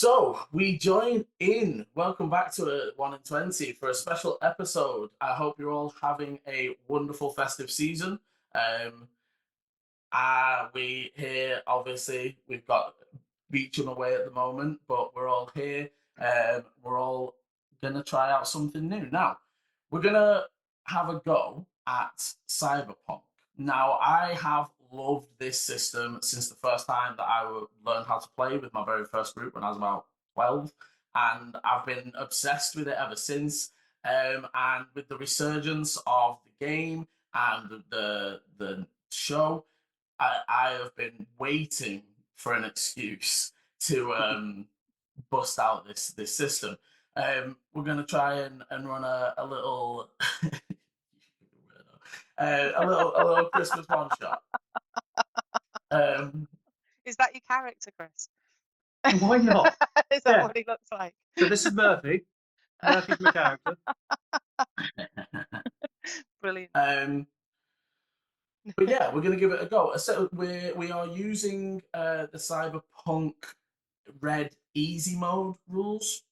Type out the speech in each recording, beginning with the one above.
So we join in. Welcome back to a 1 in 20 for a special episode. I hope you're all having a wonderful festive season. Um, we here, obviously, we've got Beecham away at the moment, but we're all here. We're all gonna try out something new. Now, we're gonna have a go at Cyberpunk. Now, I have loved this system since the first time that learned how to play with my very first group when I was about 12, and I've been obsessed with it ever since. And with the resurgence of the game and the show, I have been waiting for an excuse to bust out this system. We're gonna try and run a little a little Christmas one shot. Is that your character, Chris? Why not? Is that Yeah. what he looks like? So this is Murphy. Murphy's my character. Brilliant. But yeah, we're gonna give it a go. So we are using the Cyberpunk RED easy mode rules.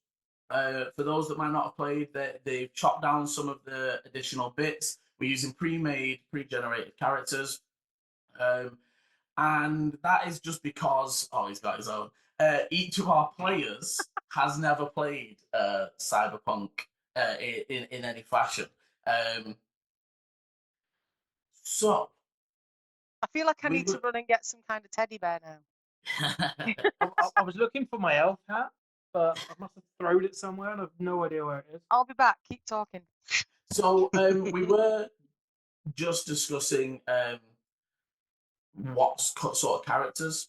For those that might not have played, they've chopped down some of the additional bits. We're using pre-made, pre-generated characters. And that is just because, he's got his own. Each of our players has never played Cyberpunk in any fashion. So I feel like I need to run and get some kind of teddy bear now. I was looking for my elf hat, but I must have thrown it somewhere and I've no idea where it is. I'll be back. Keep talking. So we were just discussing what sort of characters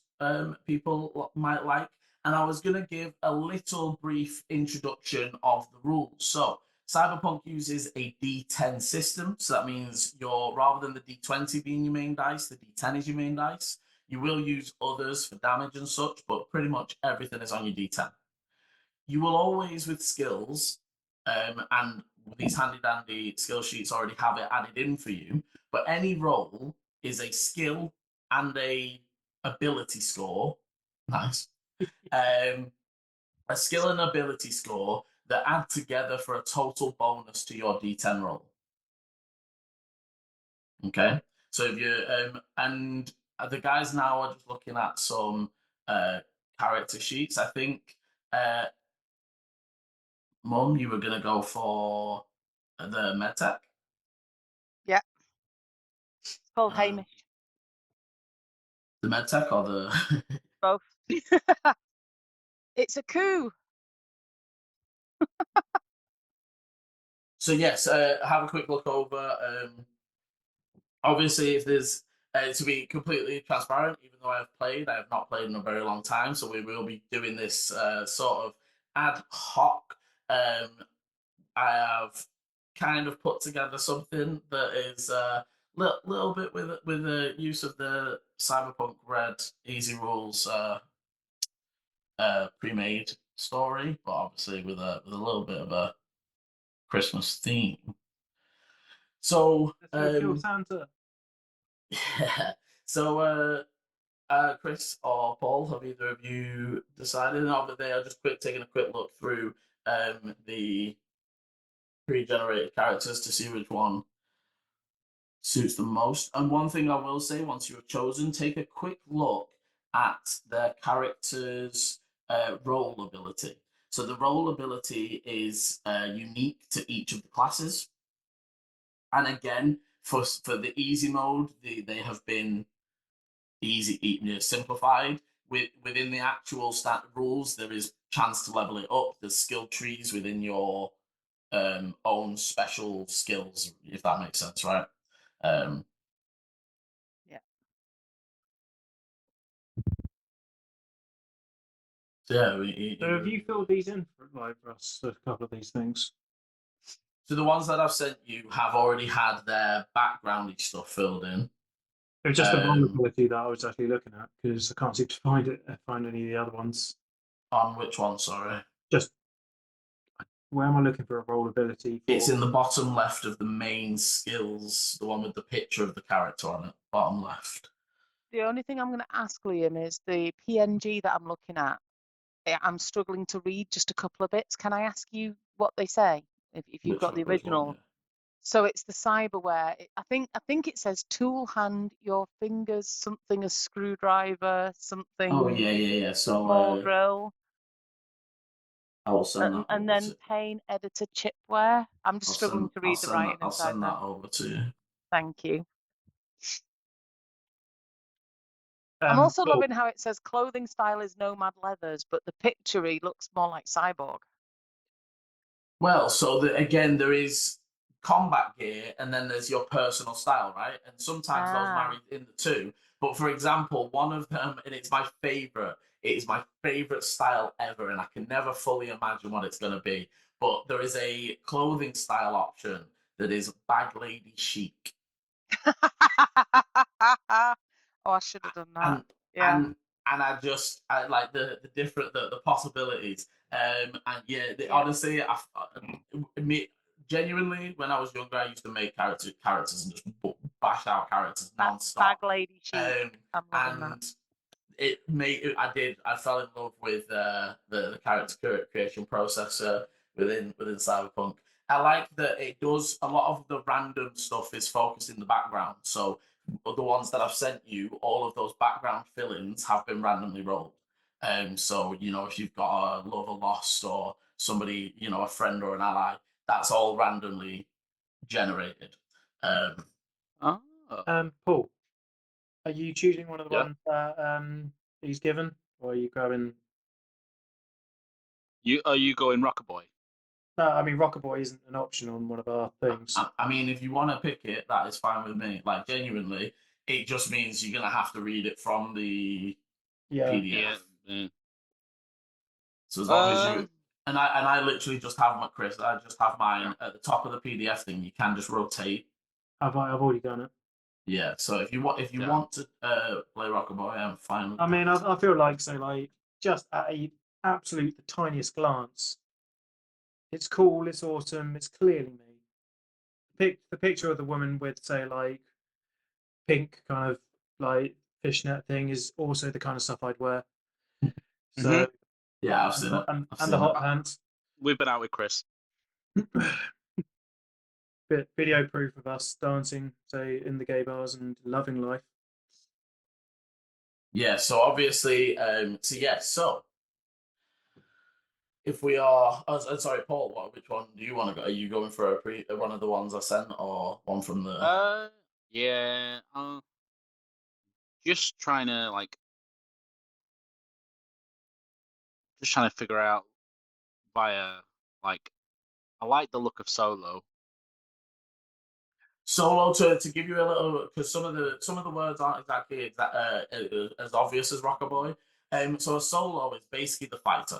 people might like, and I was going to give a little brief introduction of the rules. So Cyberpunk uses a D10 system, so that means rather than the D20 being your main dice, the D10 is your main dice. You will use others for damage and such, but pretty much everything is on your D10. You will always, with skills, and these handy-dandy skill sheets already have it added in for you, but any roll is a skill and a ability score. Nice. A skill and ability score that add together for a total bonus to your D10 roll. Okay, so if you and the guys now are just looking at some character sheets. I think Mum, you were gonna go for the Medtech. Yeah. It's called Hamish. The Medtech or the Both. It's a coup. So yes, have a quick look over. Obviously, if there's to be completely transparent, even though I have not played in a very long time, so we will be doing this sort of ad hoc. I have kind of put together something that is a little bit with the use of the Cyberpunk RED easy rules pre-made story, but obviously with a little bit of a Christmas theme. So Santa. yeah. So Chris or Paul, have either of you decided? And over there, just taking a quick look through the pre-generated characters to see which one suits them most. And one thing I will say, once you have chosen, take a quick look at their character's role ability. So the role ability is unique to each of the classes. And again, for the easy mode, they have been simplified. Within the actual stat rules, there is chance to level it up. There's skill trees within your own special skills, if that makes sense, right? Yeah. So have you filled these in for us? A couple of these things. So the ones that I've sent you have already had their backgroundy stuff filled in. It was just the vulnerability that I was actually looking at because I can't seem to find any of the other ones. On which one? Sorry. Just where am I looking for a role ability? It's in the bottom left of the main skills, the one with the picture of the character on it, bottom left. The only thing I'm going to ask Liam is the PNG that I'm looking at. I'm struggling to read just a couple of bits. Can I ask you what they say if you've got the Which one, original? yeah. So it's the cyberware. I think it says tool hand, your fingers, something a screwdriver, something Oh yeah. small So drill, I will send that and over then to. paint editor chipware. I'm just struggling to read the writing I'll inside send there. that over to you. Thank you. I'm also Paul, loving how it says clothing style is nomad leathers, but the picture looks more like cyborg. Well, so again, there is combat gear, and then there's your personal style, right? And sometimes those married in the two. But for example, one of them, and it's my favorite. It is my favorite style ever, and I can never fully imagine what it's going to be. But there is a clothing style option that is bag lady chic. Oh, I should have done that. and Yeah. and I like the different the possibilities. And yeah, Yeah. honestly, me genuinely when I was younger, I used to make characters and just bash out characters That's non-stop. bag lady chic. I'm loving that. And I fell in love with the character creation process within Cyberpunk. I like that it does a lot of the random stuff is focused in the background. So the ones that I've sent you, all of those background fill-ins have been randomly rolled. So if you've got a lover lost or somebody, a friend or an ally, that's all randomly generated. Paul, are you choosing one of the Yeah. ones that he's given, or are you grabbing? Are you going Rockaboy? No, I mean Rockaboy isn't an option on one of our things. I mean, if you want to pick it, that is fine with me. Like genuinely, it just means you're gonna have to read it from the PDF. Yeah. So as long as you and I literally just have my Chris. I just have mine at the top of the PDF thing. You can just rotate. I've already done it. Yeah. So if you want to play Rockaboy, I'm fine with I that. mean, I feel like just at a absolute the tiniest glance, it's cool. It's awesome. It's clearly me. The picture of the woman with say like pink kind of like fishnet thing is also the kind of stuff I'd wear. So yeah, I've seen it. And the hot pants. We've been out with Chris. Video proof of us dancing, say, in the gay bars and loving life. Yeah. So obviously, so if we are, sorry, Paul, which one do you want to go? Are you going for one of the ones I sent, or one from the? Yeah. Just trying to figure out via like, I like the look of Solo. Solo to give you a little, because some of the words aren't exactly as obvious as Rockaboy. So a solo is basically the fighter.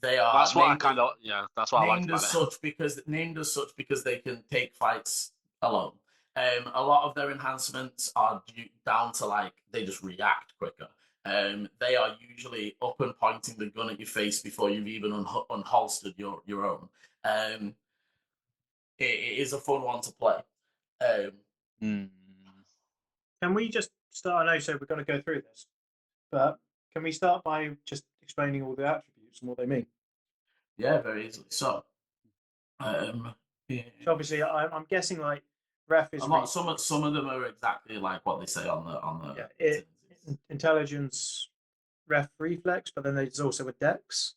They are. That's what I kind of That's what I like about it. Named as such because they can take fights alone. A lot of their enhancements are down to like they just react quicker. They are usually up and pointing the gun at your face before you've even unholstered your own. It is a fun one to play. Can we just start? I know, so we're going to go through this, but can we start by just explaining all the attributes and what they mean? Yeah, very easily. So, So obviously, I'm guessing like ref is some of them are exactly like what they say on the intelligence, ref reflex, but then there's also a dex.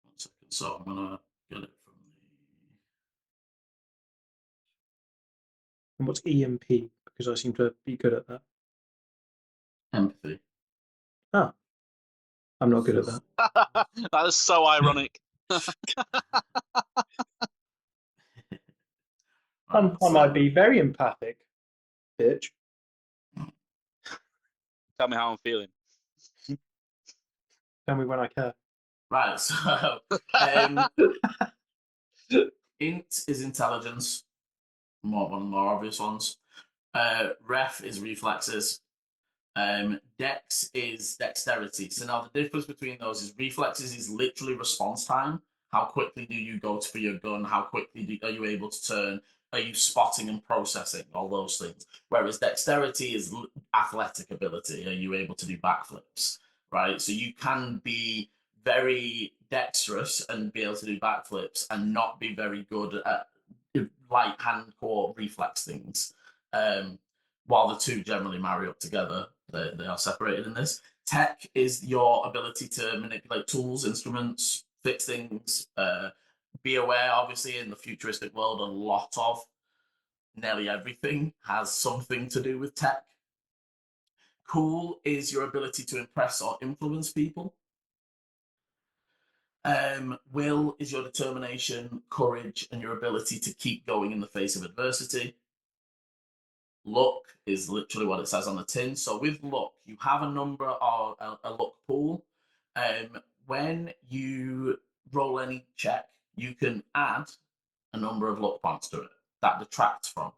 1 second. So I'm gonna get it from And what's EMP? Because I seem to be good at that. empathy. Ah, I'm not good at that. That is so ironic. I might be very empathic, bitch. Tell me how I'm feeling. Tell me when I care. Right. So, int is intelligence. One of the more obvious ones. Ref is reflexes. Dex is dexterity. So now the difference between those is reflexes is literally response time. How quickly do you go for your gun? How quickly are you able to turn? Are you spotting and processing? All those things. Whereas dexterity is athletic ability. Are you able to do backflips? right? So you can be very dexterous and be able to do backflips and not be very good at light hand core reflex things. While the two generally marry up together, they are separated in this. Tech is your ability to manipulate tools, instruments, fix things. Be aware, obviously, in the futuristic world, a lot of nearly everything has something to do with tech. Cool is your ability to impress or influence people. Will is your determination, courage, and your ability to keep going in the face of adversity. Luck is literally what it says on the tin. So with luck, you have a number or a luck pool. When you roll any check, you can add a number of luck points to it. That detracts from.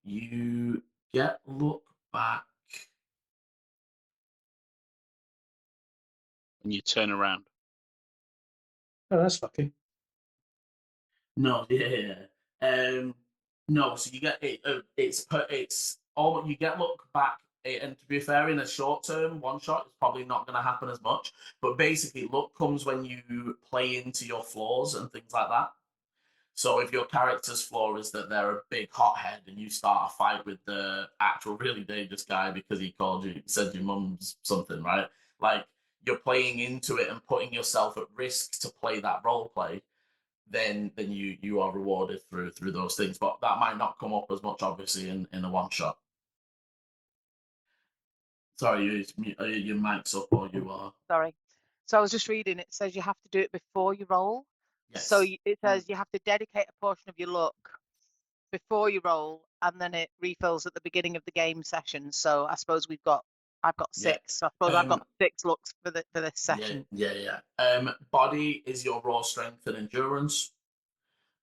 You get luck back. When you turn around. Oh, that's lucky. No, no. So you get it. It's all you get luck back. And to be fair, in a short term one shot, it's probably not going to happen as much. But basically, luck comes when you play into your flaws and things like that. So if your character's flaw is that they're a big hothead and you start a fight with the actual really dangerous guy because he said your mum's something, right? Like you're playing into it and putting yourself at risk to play that role play, then you are rewarded through those things. But that might not come up as much, obviously, in a one shot. Sorry, your mic's up or you are. Sorry. So I was just reading. It says you have to do it before you roll. Yes. So it says you have to dedicate a portion of your luck before you roll, and then it refills at the beginning of the game session. So I suppose I've got 6. Yeah. So I suppose I've got 6 looks for this session. Yeah. Body is your raw strength and endurance,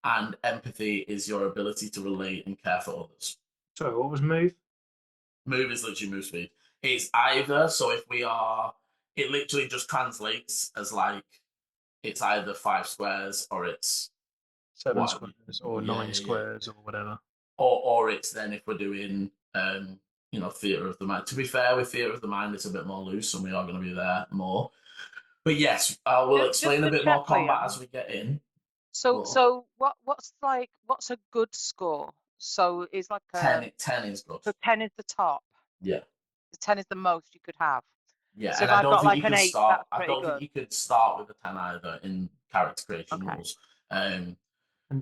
and empathy is your ability to relate and care for others. So what was move? Move is literally move speed. It's either, so if we are, it literally just translates as like, it's either 5 squares or it's 7 squares or 9 Yeah. squares or whatever. Or it's then if we're doing theatre of the mind. To be fair, with theatre of the mind, it's a bit more loose, and we are going to be there more. But yes, I will explain a bit more combat as we get in. So what's a good score? So is like a 10 is good. So 10 is the top. Yeah. 10 is the most you could have. Yeah, So and if I I've don't got think like you an can 8, start. that's I pretty don't good. think you could start with a 10 either in character creation rules. And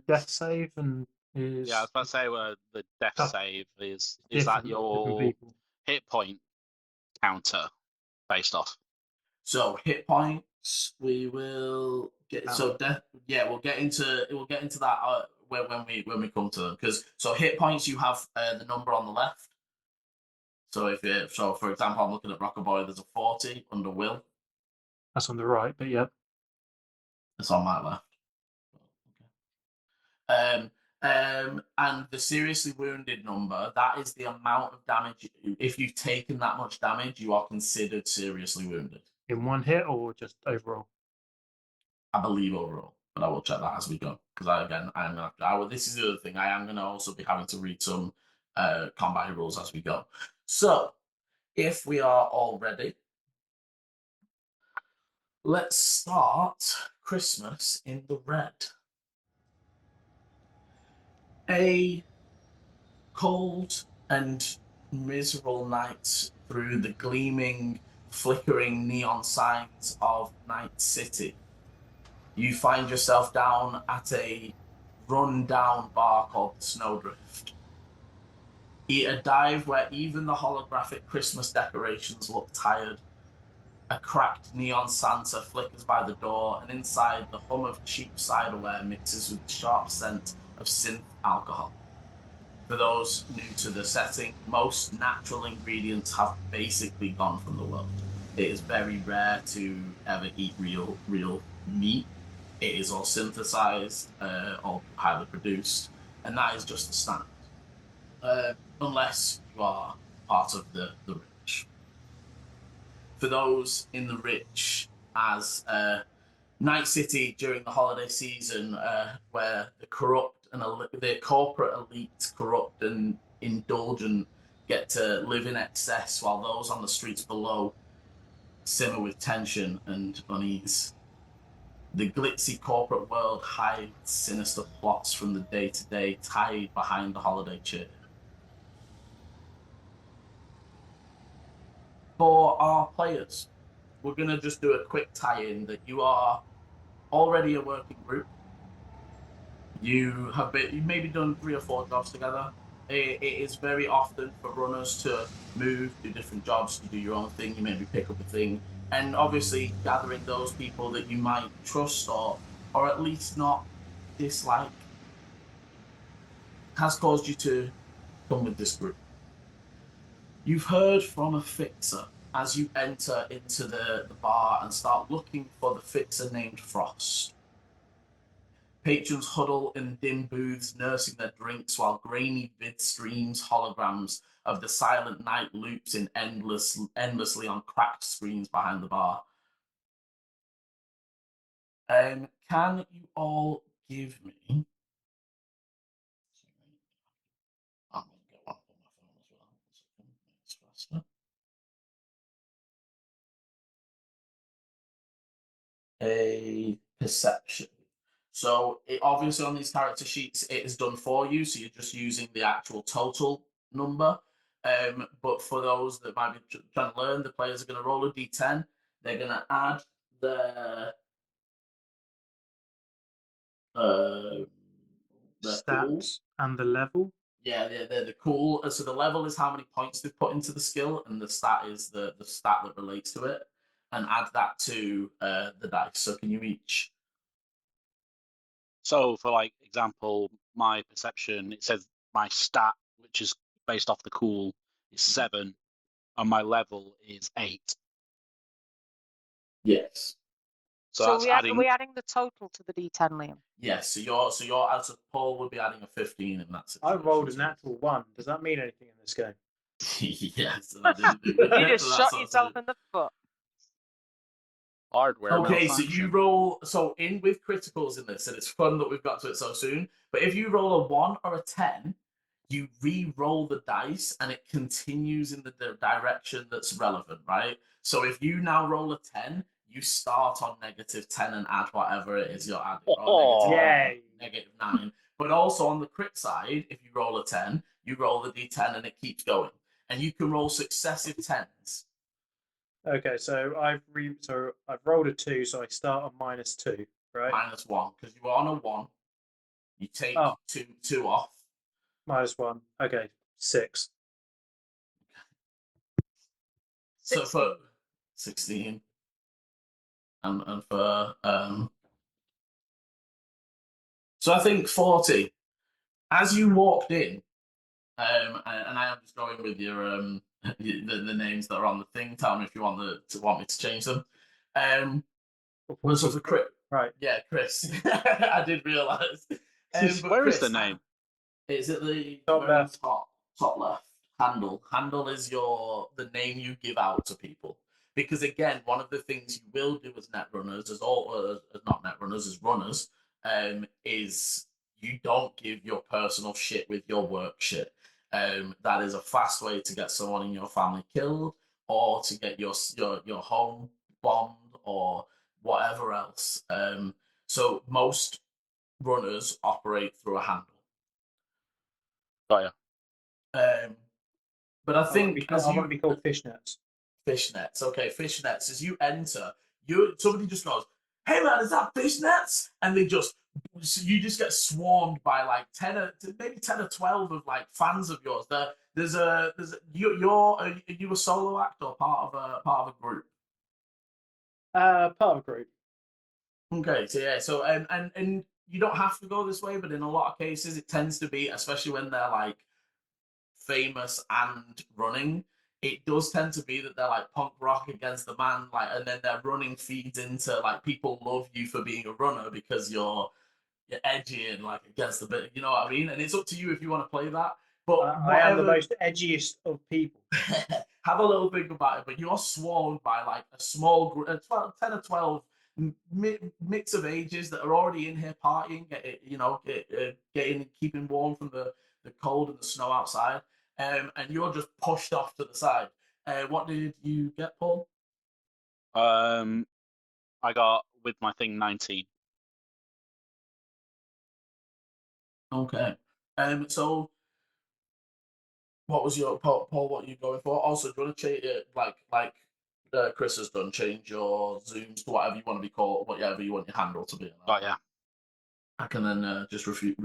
death save and is Yeah, I was about to say the death Tough. save is that different for different your people. hit point counter based off? So hit points, we will get. So death. Yeah, we'll get into that when we come to them. Because so hit points, you have the number on the left. So for example, I'm looking at Rockaboy. There's a 40 under Will. That's on the right, but yeah. It's on my left. And the seriously wounded number, that is the amount of damage. If you've taken that much damage, you are considered seriously wounded. In one hit or just overall? I believe overall, but I will check that as we go. Because this is the other thing. I am going to also be having to read some combat rules as we go. So, if we are all ready, let's start Christmas in the red. A cold and miserable night through the gleaming, flickering neon signs of Night City. You find yourself down at a run-down bar called the Snowdrift. Eat a dive where even the holographic Christmas decorations look tired. A cracked neon Santa flickers by the door, and inside the hum of cheap ciderware mixes with the sharp scent of synth alcohol. For those new to the setting, most natural ingredients have basically gone from the world. It is very rare to ever eat real meat. It is all synthesized or highly produced, and that is just the standard. Unless you are part of the rich. For those in the rich, as Night City during the holiday season, where the corrupt and the corporate elite, corrupt and indulgent, get to live in excess, while those on the streets below simmer with tension and unease. The glitzy corporate world hides sinister plots from the day-to-day, tied behind the holiday cheer. For our players, we're going to just do a quick tie-in that you are already a working group. You maybe done 3 or 4 jobs together. It is very often for runners to move, do different jobs, you do your own thing, you maybe pick up a thing, and obviously gathering those people that you might trust or at least not dislike has caused you to come with this group. You've heard from a fixer as you enter into the bar and start looking for the fixer named Frost. Patrons huddle in dim booths, nursing their drinks, while grainy vid streams holograms of the silent night loops in endlessly on cracked screens behind the bar. Can you all give me? I'm going to go up on my phone as well. It's faster. A perception. So it obviously on these character sheets it is done for you, so you're just using the actual total number. But for those that might be trying to learn, the players are going to roll a d10. They're going to add their cool. Stats and the level. Yeah, they're the cool. So the level is how many points they've put into the skill, and the stat is the stat that relates to it. And add that to the dice. So can you each? So for like example, my perception, it says my stat, which is based off the cool, is 7, and my level is 8. Yes. So that's are we adding the total to the D10, Liam? Yes. So you're as a Paul would be adding a 15 in that I situation. rolled a natural 1. Does that mean anything in this game? Yes. You just shot yourself in the foot. Hardware. Okay, so malfunction. you roll in with criticals in this, and it's fun that we've got to it so soon. But if you roll a 1 or a 10, you re-roll the dice, and it continues in the direction that's relevant, right? So if you now roll a 10, you start on -10 and add whatever it is you're adding. Oh, Yay. -9. But also on the crit side, if you roll a 10, you roll the d10 and it keeps going. And you can roll successive 10s. Okay, so I've rolled a 2, so I start on -2, right? -1, because you were on a 1. You take Oh. two off. -1. Okay, 6. So for 16. And for so I think 40. As you walked in, and I am just going with your the names that are on the thing. Tell me if you want me to change them. So for Chris, Right. Yeah, Chris. I did realise. Where is the name? It's at the Top left. Top left. Handle. Handle is the name you give out to people. Because again, one of the things you will do as netrunners, as not netrunners, as runners, is you don't give your personal shit with your work shit. That is a fast way to get someone in your family killed, or to get your home bombed, or whatever else. So most runners operate through a handle. Got ya. But I think I want to be called fishnets. Fishnets. Okay, fishnets. As you enter, somebody just goes, "Hey man, is that fishnets?" And you just get swarmed by like 10 or 12 of like fans of yours. Are you a solo act or part of a group? Part of a group. Okay, so yeah, so and you don't have to go this way, but in a lot of cases it tends to be, especially when they're like famous and running, it does tend to be that they're like punk rock against the man, like, and then their running feeds into like people love you for being a runner because you're edgy and like against the bit, you know what I mean? And it's up to you if you want to play that. But I am the most edgiest of people. Have a little think about it, but you're swarmed by like a small group, 10 or 12 mix of ages that are already in here partying, getting keeping warm from the cold and the snow outside, and you're just pushed off to the side. What did you get, Paul? I got with my thing 19. Okay. So what was your Paul? What are you going for? Also, do you want to change it like Chris has done? Change your zooms to whatever you want to be called, whatever you want your handle to be. Oh yeah. I can then just refute.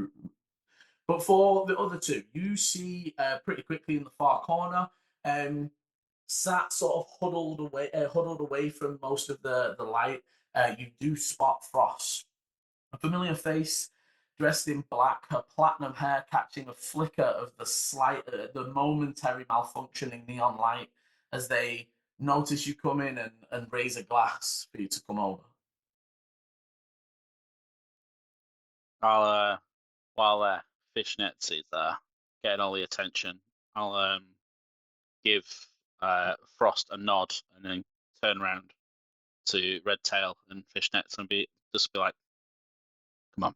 But for the other two, you see pretty quickly in the far corner, sat sort of huddled away from most of the light. You do spot Frost, a familiar face, dressed in black, her platinum hair catching a flicker of the momentary malfunctioning neon light as they notice you come in and raise a glass for you to come over. I'll while Fishnets is getting all the attention, I'll give Frost a nod and then turn around to Redtail and Fishnets and be like, come on.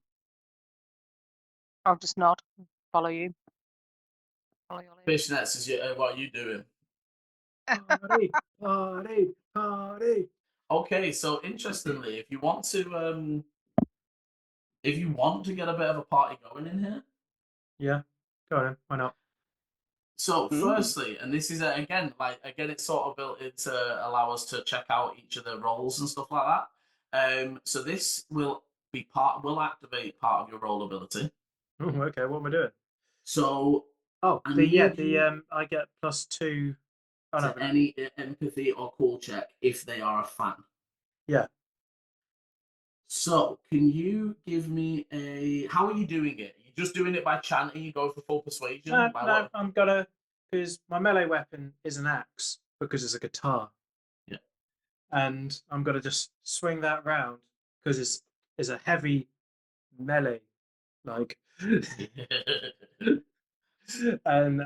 I'll just nod, follow you. Follow your lead. Fishnets, what are you doing? Party, party, party. Okay, so interestingly, if you want to get a bit of a party going in here, Yeah, go on then. Why not? so Ooh. firstly, and this is again, it's sort of built in to allow us to check out each of the roles and stuff like that. So this will activate part of your roll ability. Oh, okay. What am I doing? So Oh, I the need you I get +2. Oh, no, to any empathy or cool check if they are a fan. Yeah. So can you give me a? How are you doing it? You just doing it by chanting? You go for full persuasion? No, By I'm gonna, because my melee weapon is an axe because it's a guitar. Yeah. And I'm gonna just swing that round because it's a heavy melee, like. and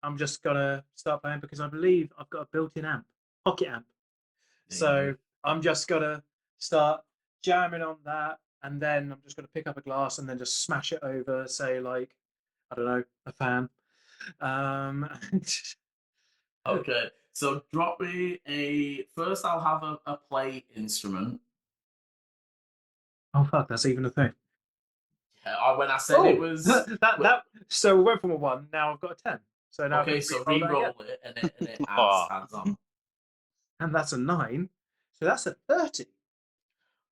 I'm just gonna start playing because I believe I've got a built-in amp, pocket amp. So I'm just gonna start jamming on that, and then I'm just gonna pick up a glass and then just smash it over, say like, I don't know, a fan. Okay, so drop me a. First, I'll have a play instrument. Oh fuck, that's even a thing. Yeah, when I said it was that. So we went from a 1. Now I've got a 10. So now okay. So re-roll it, and it adds hands on. And that's a 9. So that's a 30.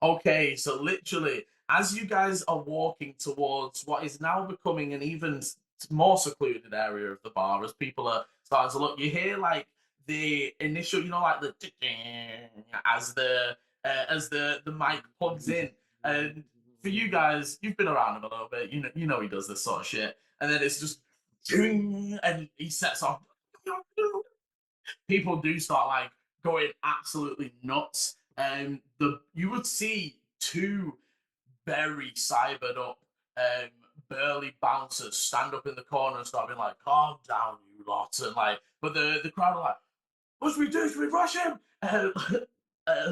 Okay, so literally, as you guys are walking towards what is now becoming an even more secluded area of the bar, as people are starting to look, you hear like the initial, like the as the mic plugs in, and for you guys, you've been around him a little bit, you know he does this sort of shit, and then it's just and he sets off. People do start like going absolutely nuts. You would see 2 very cybered up, burly bouncers stand up in the corner and start being like, "Calm down, you lot," and but the crowd are like, "What should we do? Should we rush him?" They're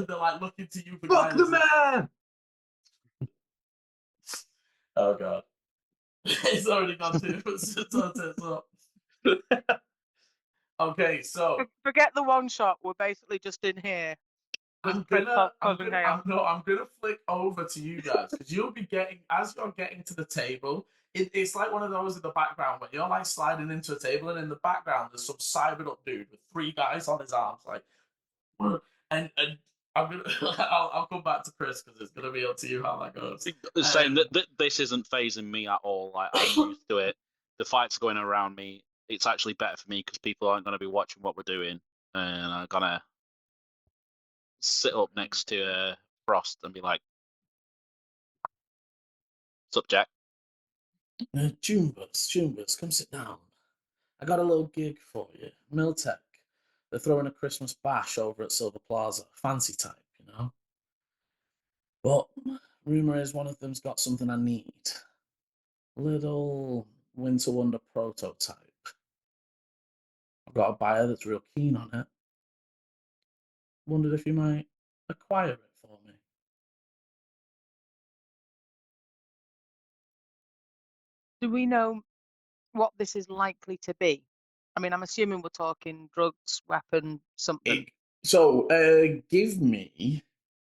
like looking to you for Fuck guidance. the man! Oh god, it's already gone too. Okay, so Forget the one shot. We're basically just in here. I'm Chris gonna chaos. flick over to you guys because you'll be getting as you're getting to the table. It's like one of those in the background where you're like sliding into a table, and in the background there's some cybered up dude with 3 guys on his arms, like, and I'm gonna I'll come back to Chris because it's gonna be up to you how that goes. Saying that this isn't phasing me at all. Like I'm used to it. The fight's going around me. It's actually better for me because people aren't going to be watching what we're doing, and I'm gonna sit up next to Frost and be like, "What's up, Jack?" Jumbus, come sit down. I got a little gig for you. Medtech. They're throwing a Christmas bash over at Silver Plaza. Fancy type, But rumor is one of them's got something I need. Little Winter Wonder prototype. I've got a buyer that's real keen on it. Wondered if you might acquire it for me. Do we know what this is likely to be? I mean, I'm assuming we're talking drugs, weapon, something. So, give me.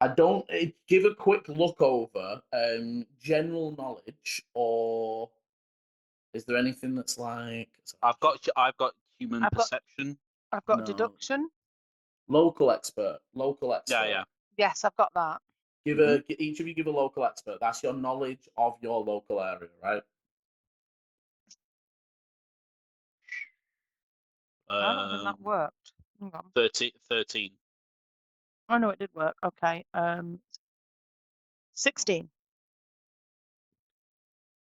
I don't give a quick look over general knowledge, or is there anything that's like? I've got human I've got- perception. I've got No. deduction. Local expert. Yeah. Yes, I've got that. Give each of you give a local expert. That's your knowledge of your local area, right? I don't think that worked. Hang on. 13. Oh no, it did work. Okay. 16.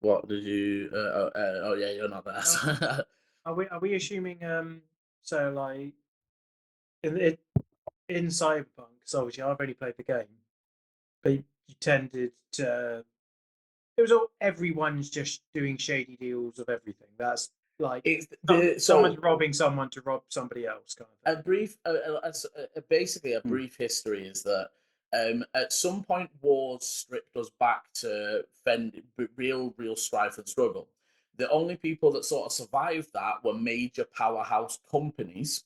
What did you? Oh yeah, you're not there. Are we assuming so like in Cyberpunk? Because obviously I've only played the game, but you tended to. It was all everyone's just doing shady deals of everything. That's like someone's robbing someone to rob somebody else. Kind of thing. A brief, basically a brief history is that at some point wars stripped us back to real strife and struggle. The only people that sort of survived that were major powerhouse companies.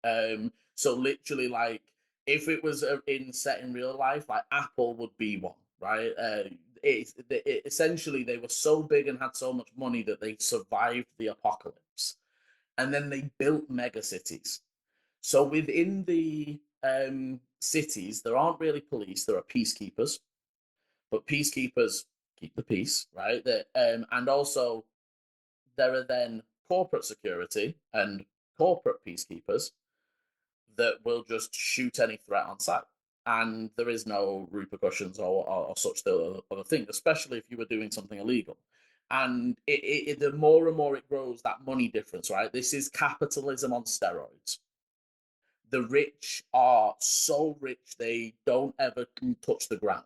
So literally, like if it was set in real life, like Apple would be one, right? Essentially they were so big and had so much money that they survived the apocalypse, and then they built mega cities. So within the cities, there aren't really police; there are peacekeepers, but peacekeepers keep the peace, right? And also there are then corporate security and corporate peacekeepers that will just shoot any threat on sight, and there is no repercussions or such other thing, especially if you were doing something illegal. And the more and more it grows, that money difference, right? This is capitalism on steroids. The rich are so rich they don't ever touch the ground,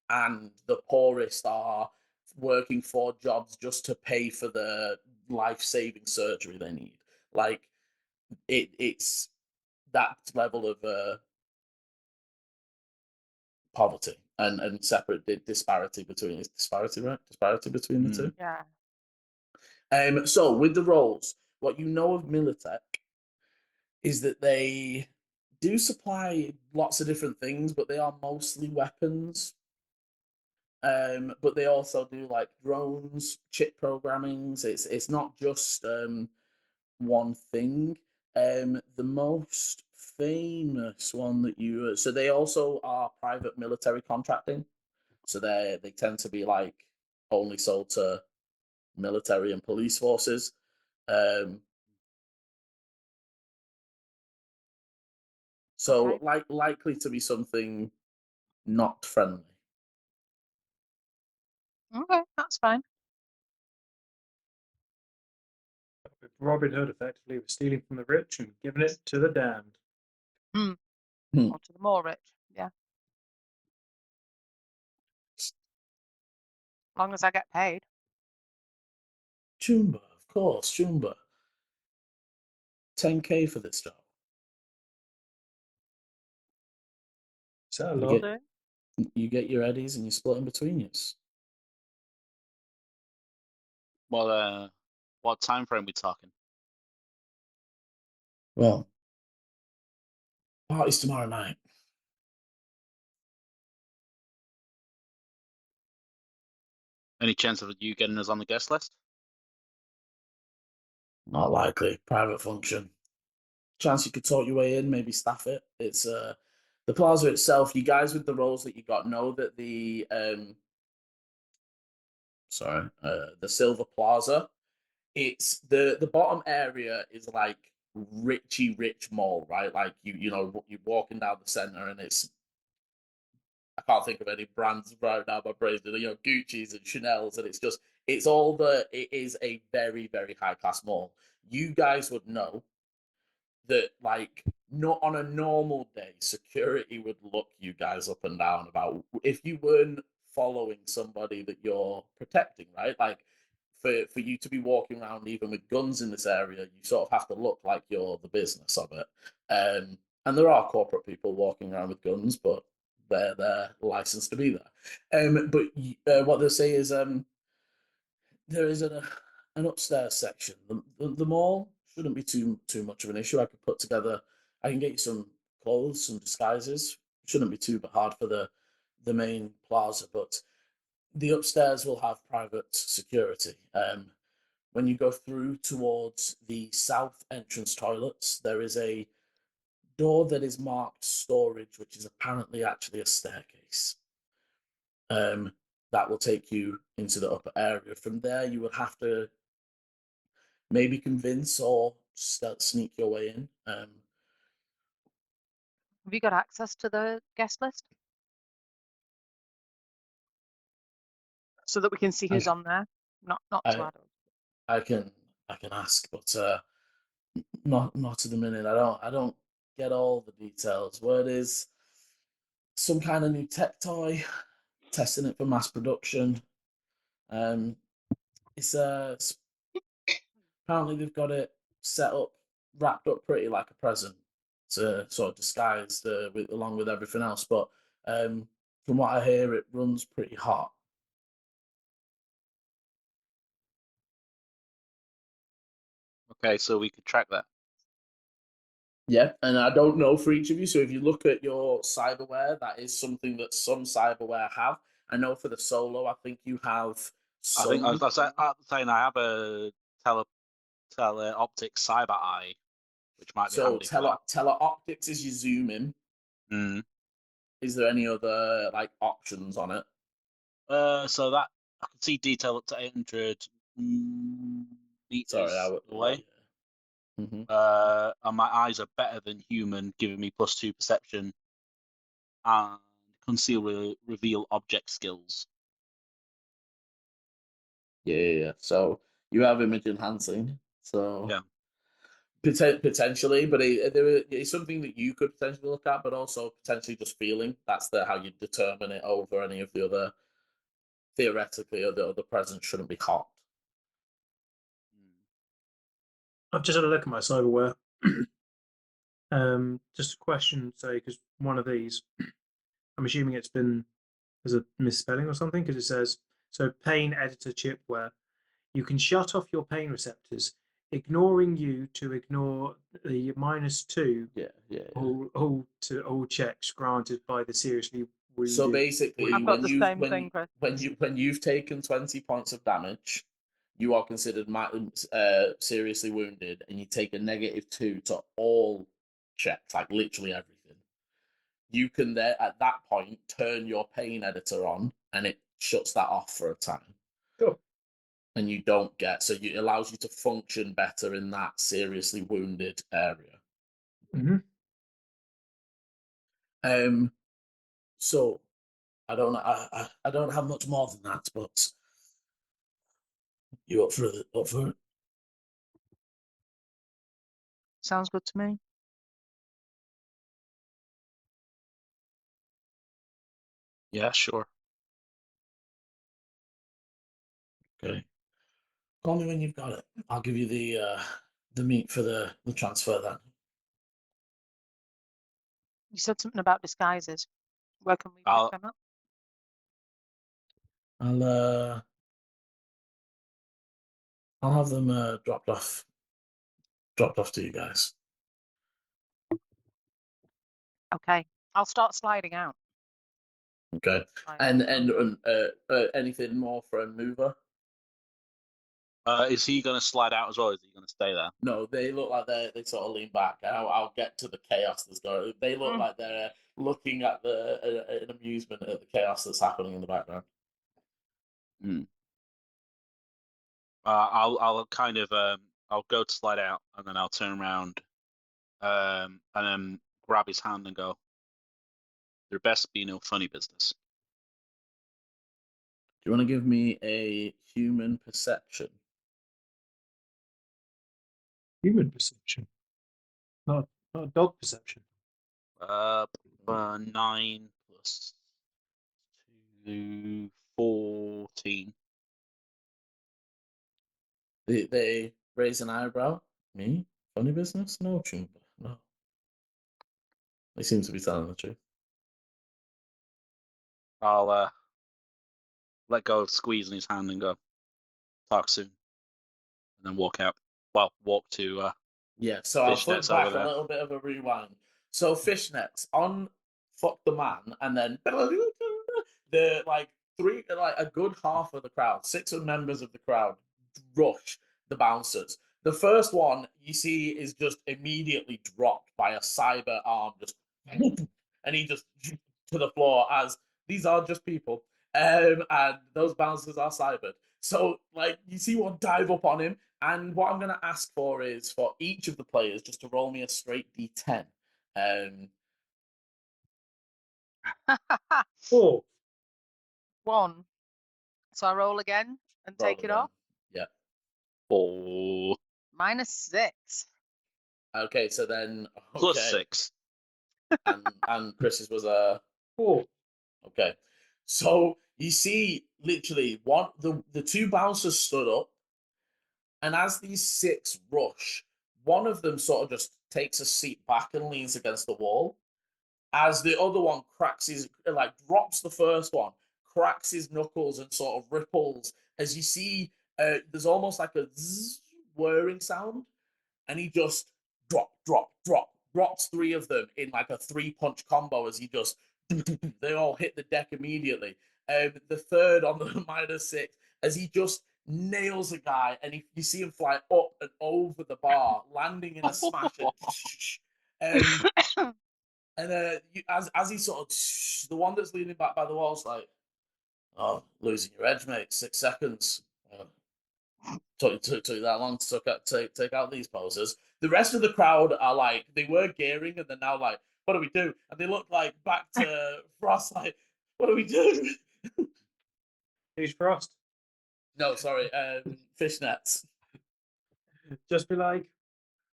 and the poorest are working 4 jobs just to pay for the life-saving surgery they need. Like it's that level of poverty and separate disparity between disparity between the two. Yeah. So with the roles, what you know of Medtech is that they do supply lots of different things, but they are mostly weapons. But they also do like drones, chip programmings. It's not just one thing. The most famous one that you so they also are private military contracting. So they tend to be like only sold to military and police forces. So Okay. likely to be something not friendly. Okay, that's fine. Robin Hood effectively was stealing from the rich and giving it to the damned. Or to the more rich, yeah. As long as I get paid. Chumba, of course, Chumba. 10K for this job. Is that a lot? You get your eddies and you split them between you. Well, what time frame we talking? Well, party's tomorrow night. Any chance of you getting us on the guest list? Not likely. Private function. Chance you could talk your way in, maybe staff it. It's the plaza itself. You guys with the roles that you got know that the Silver Plaza. It's the bottom area is like rich mall, right? Like you're walking down the center and it's, I can't think of any brands right now, my brain's, Gucci's and Chanel's, and it is a very, very high class mall. You guys would know that, like, not on a normal day, security would look you guys up and down about if you weren't following somebody that you're protecting, right? Like, for you to be walking around even with guns in this area, you sort of have to look like you're the business of it. And there are corporate people walking around with guns, but they're licensed to be there. But what they say is there is an upstairs section. The mall shouldn't be too much of an issue. I can get you some clothes, some disguises. Shouldn't be too hard for the main plaza, but the upstairs will have private security. When you go through towards the south entrance toilets, there is a door that is marked storage, which is apparently actually a staircase. That will take you into the upper area. From there, you would have to maybe convince or sneak your way in. Have you got access to the guest list? So that we can see who's on there? Not to add. I can ask, but not at the minute. I don't get all the details. Word is some kind of new tech toy, testing it for mass production. It's apparently they've got it set up, wrapped up pretty like a present, to sort of disguised along with everything else. But from what I hear, it runs pretty hot. Okay, so we could track that. Yeah, and I don't know for each of you. So if you look at your cyberware, that is something that some cyberware have. I know for the solo, I think you have. I think I was saying I have a tele-optic cyber eye, which might be handy. Tele-optics is you zoom in. Mm. Is there any other like options on it? So that I can see detail up to 800 meters away. Mm-hmm. And my eyes are better than human, giving me +2 perception and conceal reveal object skills. Yeah. So you have image enhancing. So yeah, potentially, but it's something that you could potentially look at, but also potentially just feeling. That's how you determine it over any of the other. Theoretically, or the presence shouldn't be hot. I've just had a look at my cyberware. Just a question, say, because one of these, I'm assuming there's a misspelling or something, because it says, so pane editor chipware. You can shut off your pain receptors, ignoring you to ignore the -2. Yeah. All checks granted by the seriously wounded. So basically, I've got the same thing, Chris. when you've taken 20 points of damage, you are considered seriously wounded, and you take a -2 to all checks, like literally everything. You can there at that point turn your pain editor on, and it shuts that off for a time. Sure. And you don't get, so it allows you to function better in that seriously wounded area. Mm-hmm. So I don't have much more than that, but you up for it? Sounds good to me. Yeah, sure. Okay. Call me when you've got it. I'll give you the meat for the transfer then. You said something about disguises. Where can we pick them up? I'll have them dropped off to you guys. Okay, I'll start sliding out. Okay. And anything more for a mover? Is he going to slide out as well? Or is he going to stay there? No, they look like they sort of lean back. I'll get to the chaos that's going. They look like they're looking at an amusement at the chaos that's happening in the background. I'll kind of I'll go to slide out, and then I'll turn around, and then grab his hand and go, "There best be no funny business." Do you want to give me a human perception? Human perception, not dog perception. 9 plus 2, 14. They raise an eyebrow. Me? Funny business? No, Chumba. No. They seem to be telling the truth. I'll let go of squeezing his hand and go, "Talk soon," and then walk out. Well, walk to yeah. So I'll flip Fishnet's back over a there. little bit of a rewind. So fishnets on fuck the man, and then the a good half of the crowd, 6 members of the crowd, rush the bouncers. The first one you see is just immediately dropped by a cyber arm, just and he just to the floor as these are just people, and those bouncers are cybered. So like you see one dive up on him, and what I'm gonna ask for is for each of the players just to roll me a straight D10. 4. 1. So I roll again and roll take it again. off. Yeah. Oh, -6. Okay, so then plus okay, 6. and Chris's was a 4. okay. So you see, literally, the 2 bouncers stood up, and as these 6 rush, one of them sort of just takes a seat back and leans against the wall, as the other one drops the first one, cracks his knuckles, and sort of ripples. As you see, there's almost like a zzz whirring sound, and he just drops 3 of them in like a 3-punch combo as he just they all hit the deck immediately. The third on the -6 as he just nails a guy, and you see him fly up and over the bar, landing in a smash. And as he sort of the one that's leaning back by the wall's like, "Oh, losing your edge, mate. 6 seconds. Took that long to take out these posers." The rest of the crowd are like, they were gearing, and they're now like, "What do we do?" And they look like back to Frost, like, "What do we do?" Who's Frost? No, sorry, fishnets. Just be like,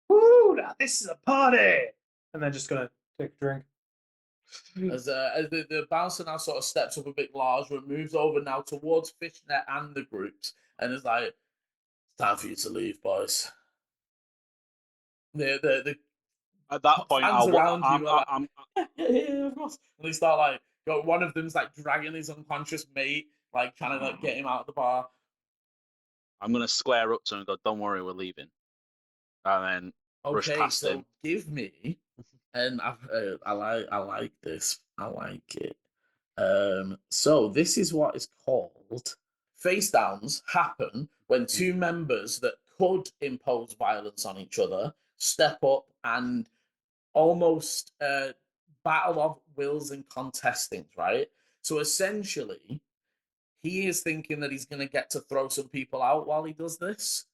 "Woo! Now this is a party!" And then just gonna take a drink. As the bouncer now sort of steps up a bit larger and moves over now towards Fishnet and the groups, and is like, "It's time for you to leave, boys." The At that point, fans around you are I'm like, yeah, of course. And they start like, one of them's like dragging his unconscious mate, like trying to like get him out of the bar. going to square up to him and go, "Don't worry, we're leaving." And then rush Okay, past so him. give me, and I like this. I like it. So this is what is called face downs happen when 2 members that could impose violence on each other step up and almost battle of wills and contestings, right? So essentially, he is thinking that he's going to get to throw some people out while he does this,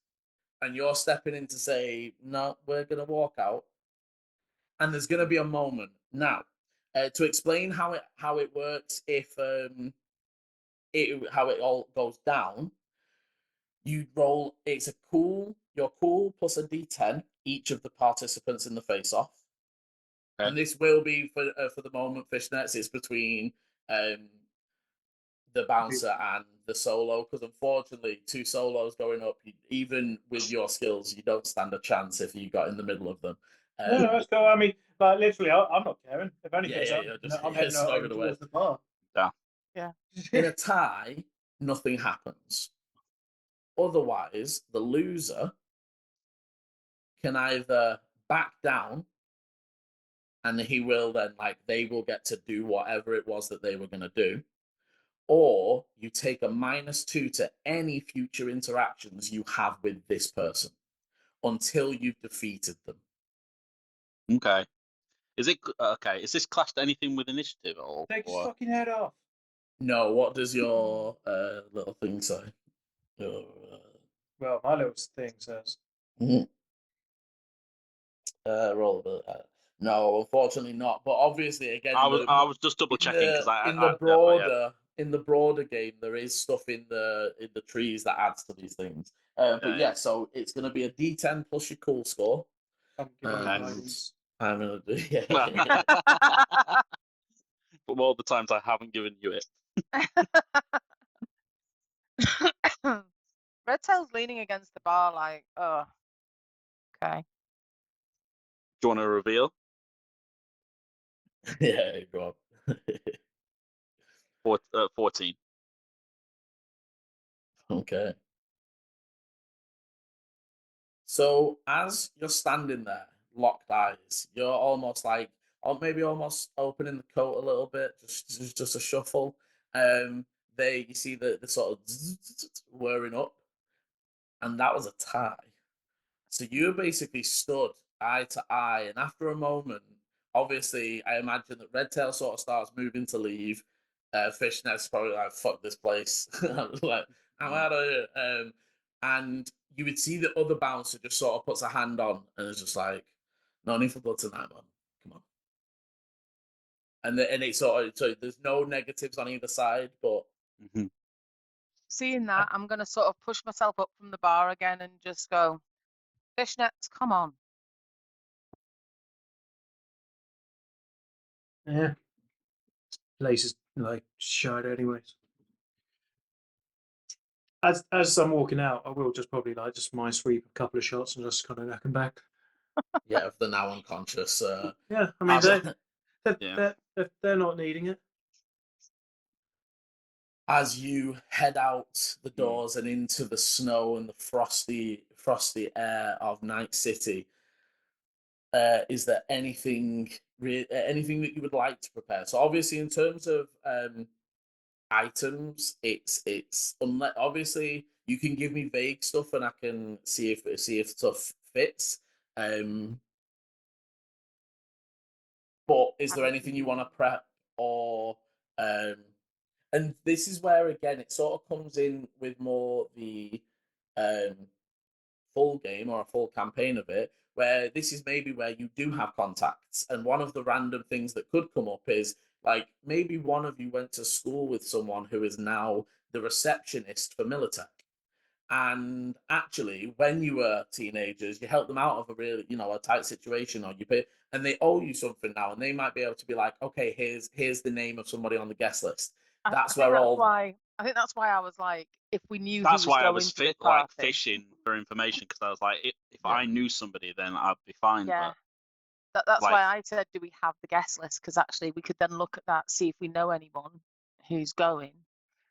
and you're stepping in to say, "No, we're going to walk out." And there's going to be a moment now to explain how it works. If how it all goes down, you roll. You're cool plus a d10 each of the participants in the face off. Okay. And this will be for the moment, fishnets. It's between the bouncer and the solo, because unfortunately, 2 solos going up, even with your skills, you don't stand a chance if you got in the middle of them. No, that's cool. I mean, like literally, I'm not caring. If anything, I'm heading snogging away towards the bar. Yeah. In a tie, nothing happens. Otherwise, the loser can either back down, and he will then, like, they will get to do whatever it was that they were going to do, or you take a -2 to any future interactions you have with this person until you've defeated them. Okay. Is it okay? Is this classed anything with initiative or? Take his fucking head off. No, what does your little thing say? Well, my little thing says. Roll a bit. No, unfortunately not. But obviously, again, I was just double checking because in the broader game, there is stuff in the trees that adds to these things. But yeah, so it's going to be a D10 plus your cool score. I'm giving you guidance. I'm going to do But all the times I haven't given you it. Red Tail's leaning against the bar like, oh, okay. Do you want to reveal? Yeah, go on. 14. Okay. So as you're standing there, locked eyes, you're almost like or maybe almost opening the coat a little bit, just a shuffle. You see the sort of whirring up, and that was a tie. So you basically stood eye to eye, and after a moment, obviously, I imagine that Redtail sort of starts moving to leave. Fishnet's probably like, "Fuck this place," like, "I'm out of here." And you would see the other bouncer just sort of puts a hand on, and it's just like, "No need for blood tonight, man. Come on." And it's sort of, so there's no negatives on either side, but Seeing that, I'm going to sort of push myself up from the bar again and just go, Fishnets, come on. Yeah. Place is like shite anyways. As I'm walking out, I will just probably like just mind sweep a couple of shots and just kind of knack them back. yeah, if they're now unconscious. Yeah, I mean Yeah. they're not needing it. As you head out the doors and into the snow and the frosty air of Night City, is there anything that you would like to prepare? So obviously, in terms of items, it's unless obviously you can give me vague stuff and I can see if stuff fits. But is there anything you want to prep or and this is where again it sort of comes in with more the full game or a full campaign of it, where this is maybe where you do have contacts, and one of the random things that could come up is like maybe one of you went to school with someone who is now the receptionist for Medtech. And actually, when you were teenagers, you helped them out of a really, a tight situation, or you pay, and they owe you something now, and they might be able to be like, okay, here's the name of somebody on the guest list. I think that's why I was like, if we knew That's who was why I going was to the like party. fishing for information, because I was like, if Yeah. I knew somebody, then I'd be fine. Yeah. But That's like- why I said, do we have the guest list? Because actually, we could then look at that, see if we know anyone who's going.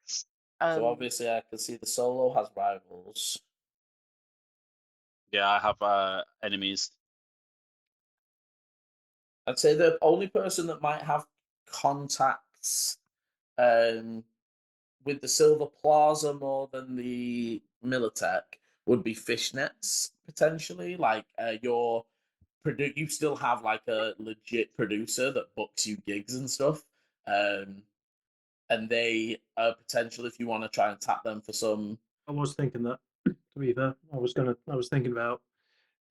So obviously, I can see the solo has rivals. yeah, I have enemies. I'd say the only person that might have contacts with the Silver Plaza more than the Militech would be Fishnets, potentially. Like you still have like a legit producer that books you gigs and stuff. And they potential if you want to try and tap them for some. I was thinking that, to be fair. I was thinking about,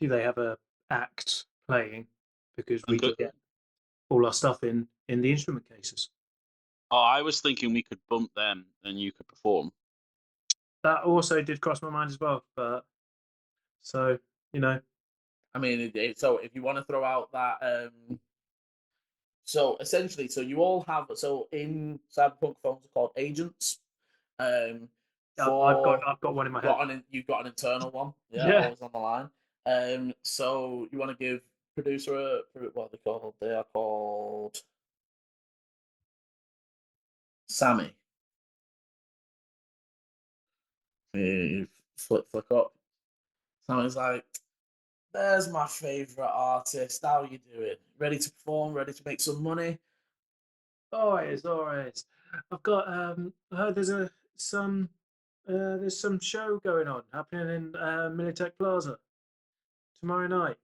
do they have a act playing? Because we could get all our stuff in the instrument cases. Oh, I was thinking we could bump them and you could perform. That also did cross my mind as well. But so, I mean, so if you want to throw out that, so essentially, so you all have, so in Cyberpunk phones are called agents. I've got one in my head. You've got an internal one, Yeah. always on the line. So you want to give producer what are they called? They are called Sammy. You flick up. Sammy's like, there's my favorite artist. How you doing? Ready to perform? Ready to make some money? Always. I've got I heard there's some show going on happening in Militech Plaza tomorrow night.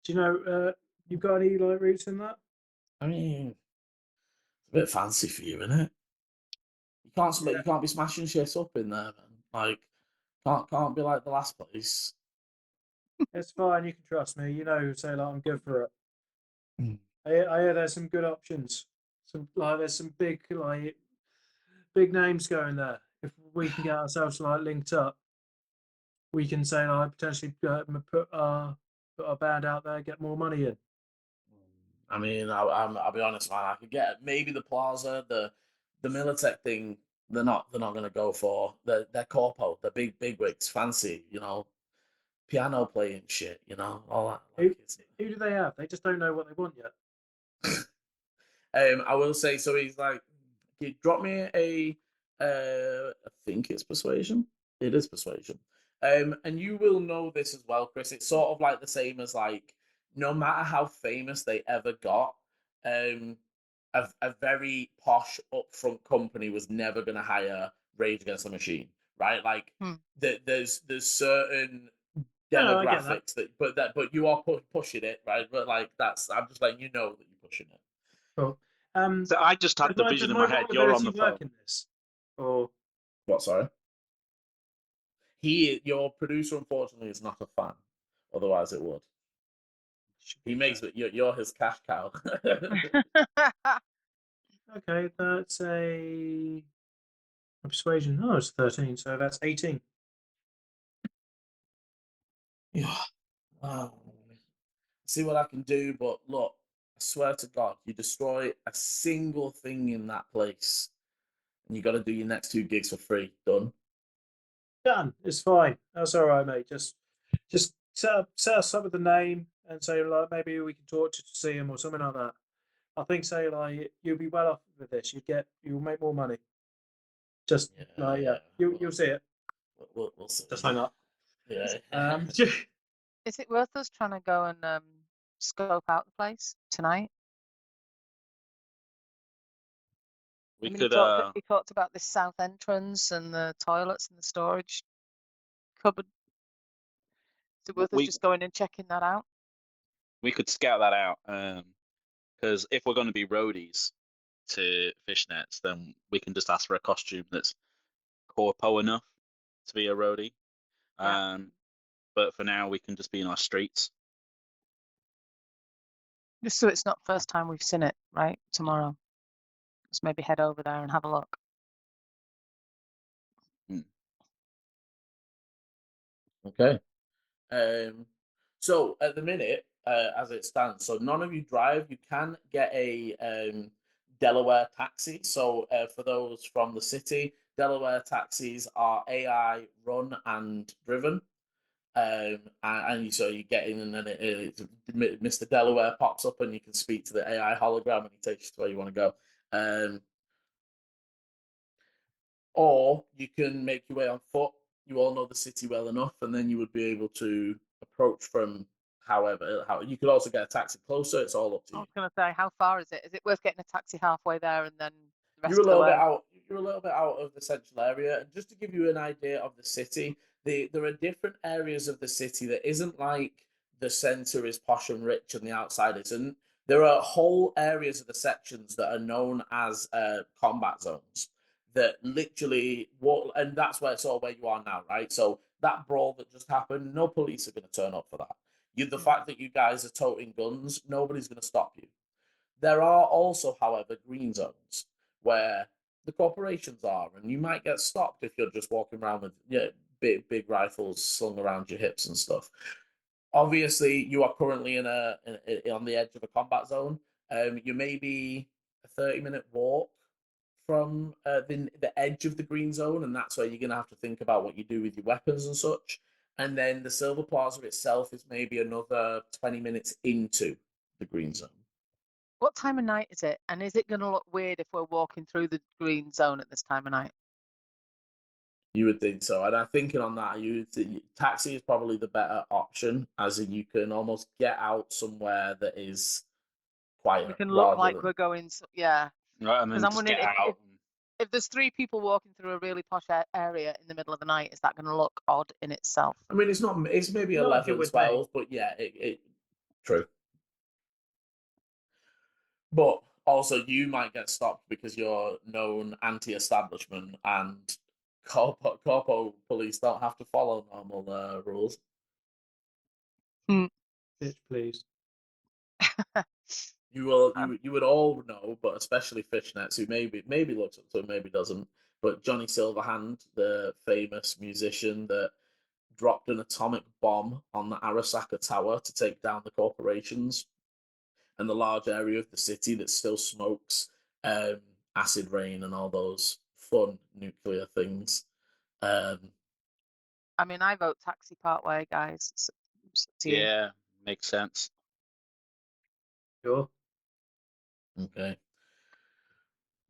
Do you know you've got any like roots in that? I mean, it's a bit fancy for you, isn't it? You can't be smashing shit up in there, man. Like, can't be like the last place. It's fine, you can trust me. Say like I'm good for it. Mm. I hear there's some good options. There's some big names going there. If we can get ourselves like linked up, we can say like potentially put our band out there, get more money in. I mean, I'll be honest, man. I could get maybe the Plaza, the Militech thing. They're not going to go for. They're corpo. They're big wigs, fancy. Piano playing shit. All that. Who do they have? They just don't know what they want yet. I will say, so he's like, drop me I think it's persuasion. It is persuasion. And you will know this as well, Chris. It's sort of like the same as like no matter how famous they ever got, a very posh upfront company was never going to hire Rage Against the Machine, right? Like there's certain No, I get that. demographics but you are pushing it, right? But like I'm just letting you know that you're pushing it. Cool. So I just had the vision in my head. You're on the phone. Work in this, or What? Sorry. Your producer, unfortunately, is not a fan. Otherwise, it would. He makes it. You're his cash cow. Okay, that's a persuasion. Oh, it's 13, so that's 18. Yeah. Wow. See what I can do, but look, I swear to God, you destroy a single thing in that place, and you got to do your next 2 gigs for free. Done. Done. It's fine. That's all right, mate. Just set us up with the name and say like maybe we can talk to see him or something like that. I think say like you'll be well off with this. You'll make more money. Just you'll see it. We'll see. Just hang up. Yeah. Is it worth us trying to go and scope out the place tonight? We I mean, could. he talked about this south entrance and the toilets and the storage cupboard. Is it worth us just going and checking that out? We could scout that out, because if we're going to be roadies to fishnets, then we can just ask for a costume that's corpo enough to be a roadie. Yeah. But for now, we can just be in our streets. Just so it's not first time we've seen it, right? Tomorrow. Let's maybe head over there and have a look. Okay. So at the minute, as it stands, so none of you drive. You can get a Delaware taxi. So for those from the city, Delaware taxis are AI run and driven. And so you get in, and then Mr. Delaware pops up, and you can speak to the AI hologram, and he takes you to where you want to go. Or you can make your way on foot. You all know the city well enough, and then you would be able to approach from how you could also get a taxi closer. It's all up to I you. was going to say, how far is it? Is it worth getting a taxi halfway there and then the rest You're a of the little bit way? out. You're a little bit out of the central area, and just to give you an idea of the city, there are different areas of the city that isn't like the center is posh and rich and the outside isn't. There are whole areas of the sections that are known as combat zones that literally and that's where where you are now, right? So that brawl that just happened, no police are going to turn up for that. The fact that you guys are toting guns, nobody's going to stop you. There are also, however, green zones where the corporations are, and you might get stopped if you're just walking around with big rifles slung around your hips and stuff. Obviously, you are currently on the edge of a combat zone. You may be a 30-minute walk from the edge of the green zone, and that's where you're going to have to think about what you do with your weapons and such. And then the Silver Plaza itself is maybe another 20 minutes into the green zone. What time of night is it? And is it going to look weird if we're walking through the green zone at this time of night? You would think so, and I'm thinking on that. Taxi is probably the better option, as in you can almost get out somewhere that is quiet. We can look like we're going, yeah. Right, and then I'm just wondering get out. if there's 3 people walking through a really posh area in the middle of the night, is that going to look odd in itself? I mean, it's not. It's maybe Not 11, with 12, but yeah, it true. But also, you might get stopped because you're known anti-establishment, and corpo police don't have to follow normal rules. Bitch, please. You would all know, but especially Fishnets, who maybe looks up to him, maybe doesn't. But Johnny Silverhand, the famous musician that dropped an atomic bomb on the Arasaka Tower to take down the corporations, and the large area of the city that still smokes acid rain and all those fun nuclear things. I mean, I vote taxi part way, guys. It's up to you. Yeah, makes sense. Sure. Okay.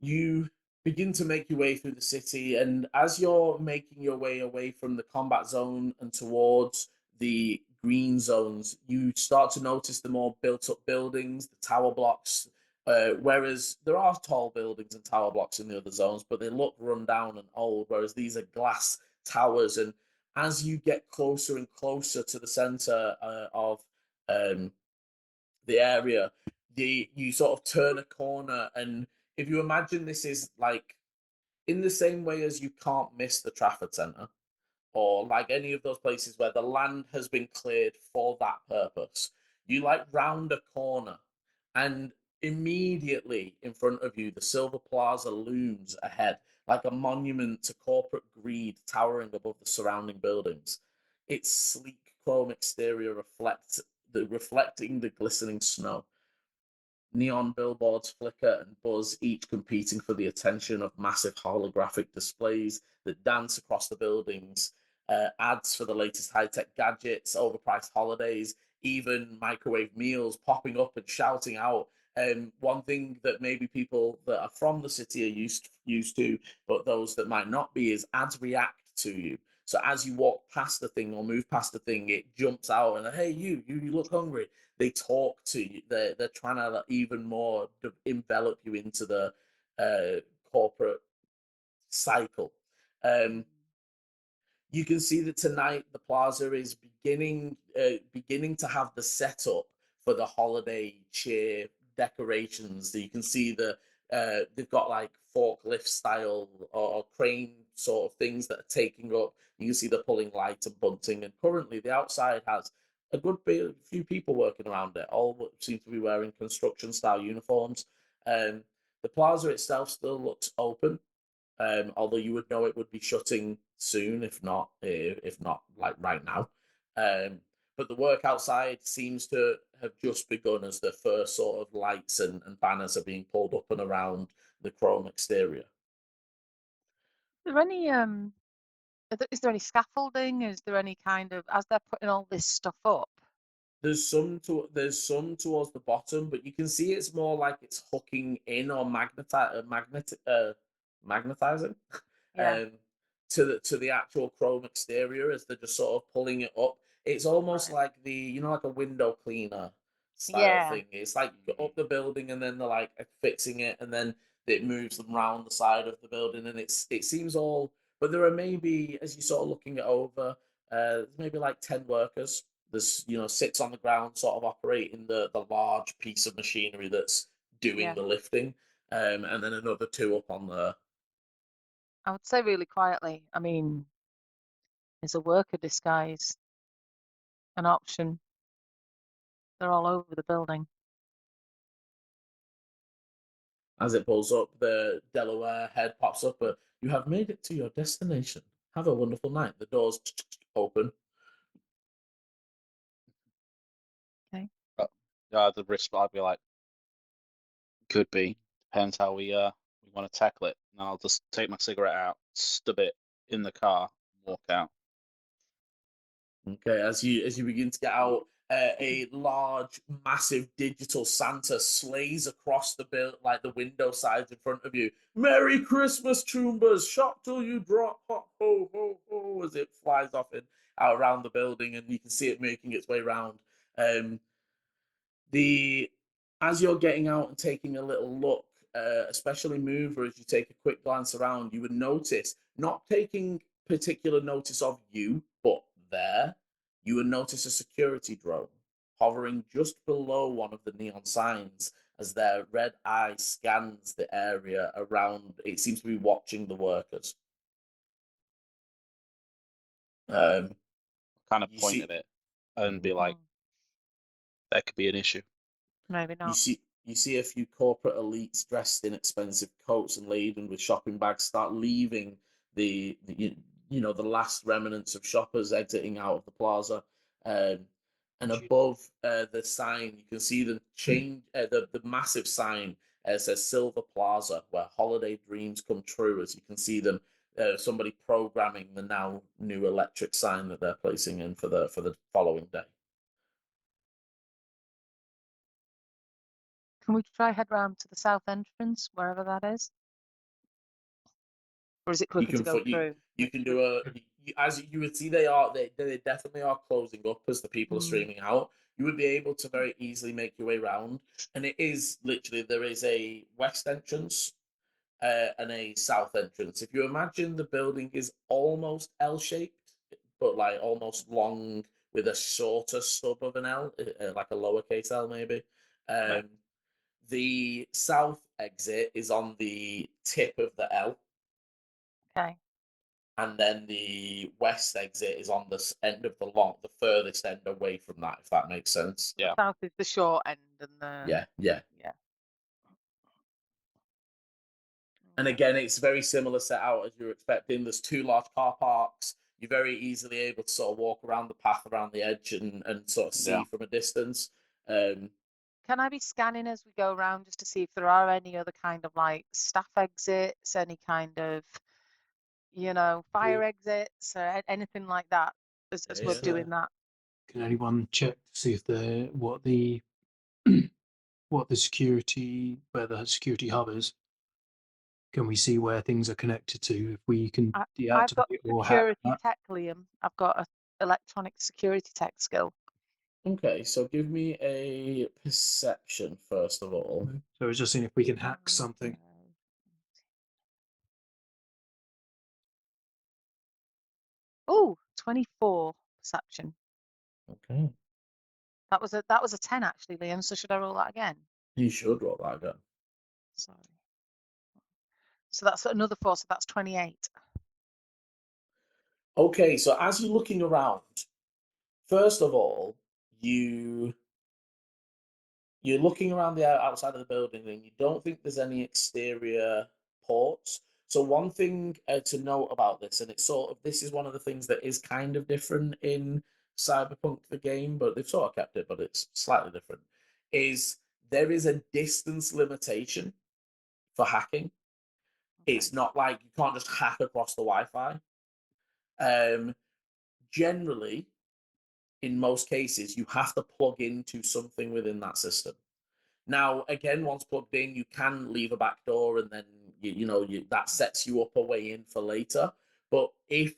You begin to make your way through the city, and as you're making your way away from the combat zone and towards the green zones, you start to notice the more built-up buildings, the tower blocks. Whereas there are tall buildings and tower blocks in the other zones, but they look run down and old. Whereas these are glass towers, and as you get closer and closer to the center of the area, you sort of turn a corner, and if you imagine this is like in the same way as you can't miss the Trafford Centre, or like any of those places where the land has been cleared for that purpose, you like round a corner, and immediately in front of you, the Silver Plaza looms ahead like a monument to corporate greed towering above the surrounding buildings. Its sleek chrome exterior reflecting the glistening snow. Neon billboards flicker and buzz, each competing for the attention of massive holographic displays that dance across the buildings. Ads for the latest high-tech gadgets, overpriced holidays, even microwave meals popping up and shouting out. One thing that maybe people that are from the city are used to, but those that might not be, is ads react to you. So as you walk past the thing or move past the thing, it jumps out and, hey, you look hungry. They talk to you. They're trying to even more envelop you into the corporate cycle. You can see that tonight the plaza is beginning to have the setup for the holiday cheer decorations. You can see they've got like forklift style or crane sort of things that are taking up. You can see they're pulling light and bunting, and currently the outside has a few people working around it. All seem to be wearing construction style uniforms. The plaza itself still looks open, although you would know it would be shutting soon, if not like right now. But the work outside seems to have just begun as the first sort of lights and banners are being pulled up and around the chrome exterior. Is there any is there any scaffolding? Is there any kind of, as they're putting all this stuff up? There's some towards the bottom, but you can see it's more like it's hooking in or magnetizing Yeah. to the actual chrome exterior as they're just sort of pulling it up. It's almost Right. like like a window cleaner style Yeah. thing. It's like you go up the building and then they're like fixing it, and then it moves them round the side of the building, and it seems all. But there are maybe, as you sort of looking it over, maybe like 10 workers. There's 6 on the ground sort of operating the large piece of machinery that's doing Yeah. the lifting, and then another 2 up on the. I would say really quietly, I mean, is a worker disguise an option? They're all over the building. As it pulls up, the Delaware head pops up. You have made it to your destination. Have a wonderful night. The doors open. Okay. The risk, I'd be like, could be. Depends how we want to tackle it. And I'll just take my cigarette out, stub it in the car, walk out. Okay, as you begin to get out, a large, massive digital Santa slays across the window sides in front of you. Merry Christmas, Choombas! Shop till you drop, hop, ho, ho, ho! As it flies off and out around the building, and you can see it making its way around. As you're getting out and taking a little look, especially Mover, as you take a quick glance around, you would notice, not taking particular notice of you, but you would notice a security drone hovering just below one of the neon signs as their red eye scans the area around. It seems to be watching the workers. Kind of You point see- at it and be like, that could be an issue. Maybe not. You see a few corporate elites dressed in expensive coats and laden with shopping bags start leaving the last remnants of shoppers exiting out of the plaza. And above the sign, you can see the massive sign says Silver Plaza, where holiday dreams come true. As you can see them, somebody programming the now new electric sign that they're placing in for the following day. Can we try head round to the south entrance, wherever that is? Or is it quicker to go through? You can do as you would see, they definitely are closing up as the people are streaming out. You would be able to very easily make your way around, and it is literally there is a west entrance and a south entrance. If you imagine the building is almost L-shaped, but like almost long with a shorter stub of an L, like a lowercase L maybe. Right. The south exit is on the tip of the L, Okay. and then the west exit is on the end of the furthest end away from that, if that makes sense. Yeah. South is the short end, and the Yeah. yeah. And again, it's very similar set out as you're expecting. There's 2 large car parks. You're very easily able to sort of walk around the path around the edge and sort of see Yeah. from a distance. Can I be scanning as we go around just to see if there are any other kind of like staff exits, any kind of, fire exits, or anything like that as we're Yeah. doing that? Can anyone check to see if what the security, where the security hub is? Can we see where things are connected to? If we can I've got deactivate or hack security that? tech, Liam. I've got a electronic security tech skill. Okay, so give me a perception first of all. So I was just seeing if we can hack something. Oh, 24 perception. Okay. That was a 10 actually, Liam. So should I roll that again? You should roll that again. Sorry. So that's another 4, so that's 28. Okay, so as you're looking around, first of all, you're looking around the outside of the building and you don't think there's any exterior ports. So one thing to note about this, and it's this is one of the things that is kind of different in Cyberpunk the game, but they've sort of kept it, but it's slightly different, is there is a distance limitation for hacking. Okay. It's not like you can't just hack across the Wi-Fi. Generally, in most cases, you have to plug into something within that system. Now, again, once plugged in, you can leave a back door, and then that sets you up a way in for later. But if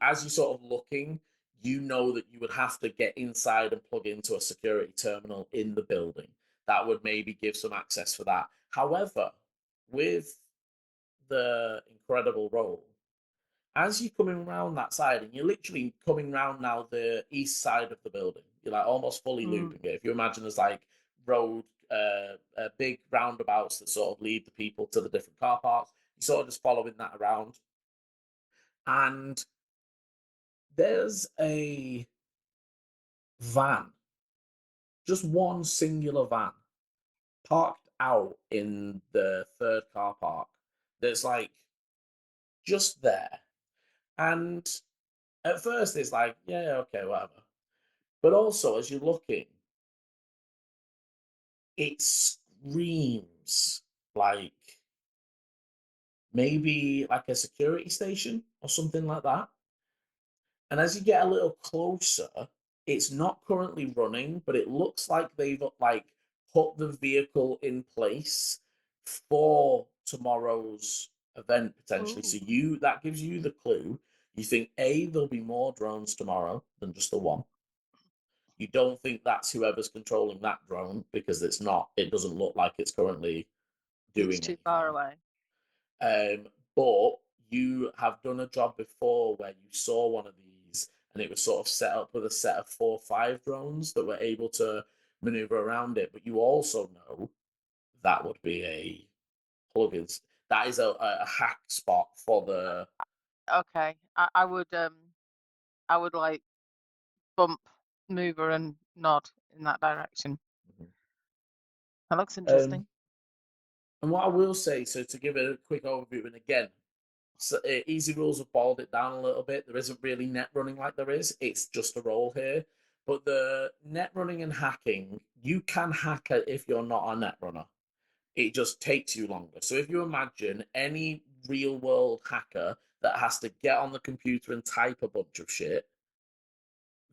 as you're sort of looking, you know that you would have to get inside and plug into a security terminal in the building. That would maybe give some access for that. However, with the incredible roll, as you're coming around that side, and you're literally coming around now the east side of the building, you're like almost fully looping it. If you imagine there's like road, big roundabouts that sort of lead the people to the different car parks, you're sort of just following that around. And there's a van, just one singular van, parked out in the 3rd car park that's like just there. And at first it's like, yeah, okay, whatever. But also, as you're looking, it screams like maybe like a security station or something like that. And as you get a little closer, it's not currently running, but it looks like they've like put the vehicle in place for tomorrow's event potentially. So that gives you the clue. You think there'll be more drones tomorrow than just the one. You don't think that's whoever's controlling that drone because it doesn't look like it's currently doing It's too anything. far away. But you have done a job before where you saw one of these and it was sort of set up with a set of 4 or 5 drones that were able to maneuver around it. But you also know that would be a plugins. That is a hack spot for the. Okay, I would like bump, mover, and nod in that direction. That looks interesting. And what I will say, so to give it a quick overview, and again, so, Easy Rules have boiled it down a little bit. There isn't really net running like there is. It's just a roll here. But the net running and hacking, you can hack it if you're not a net runner. It just takes you longer. So if you imagine any real world hacker that has to get on the computer and type a bunch of shit,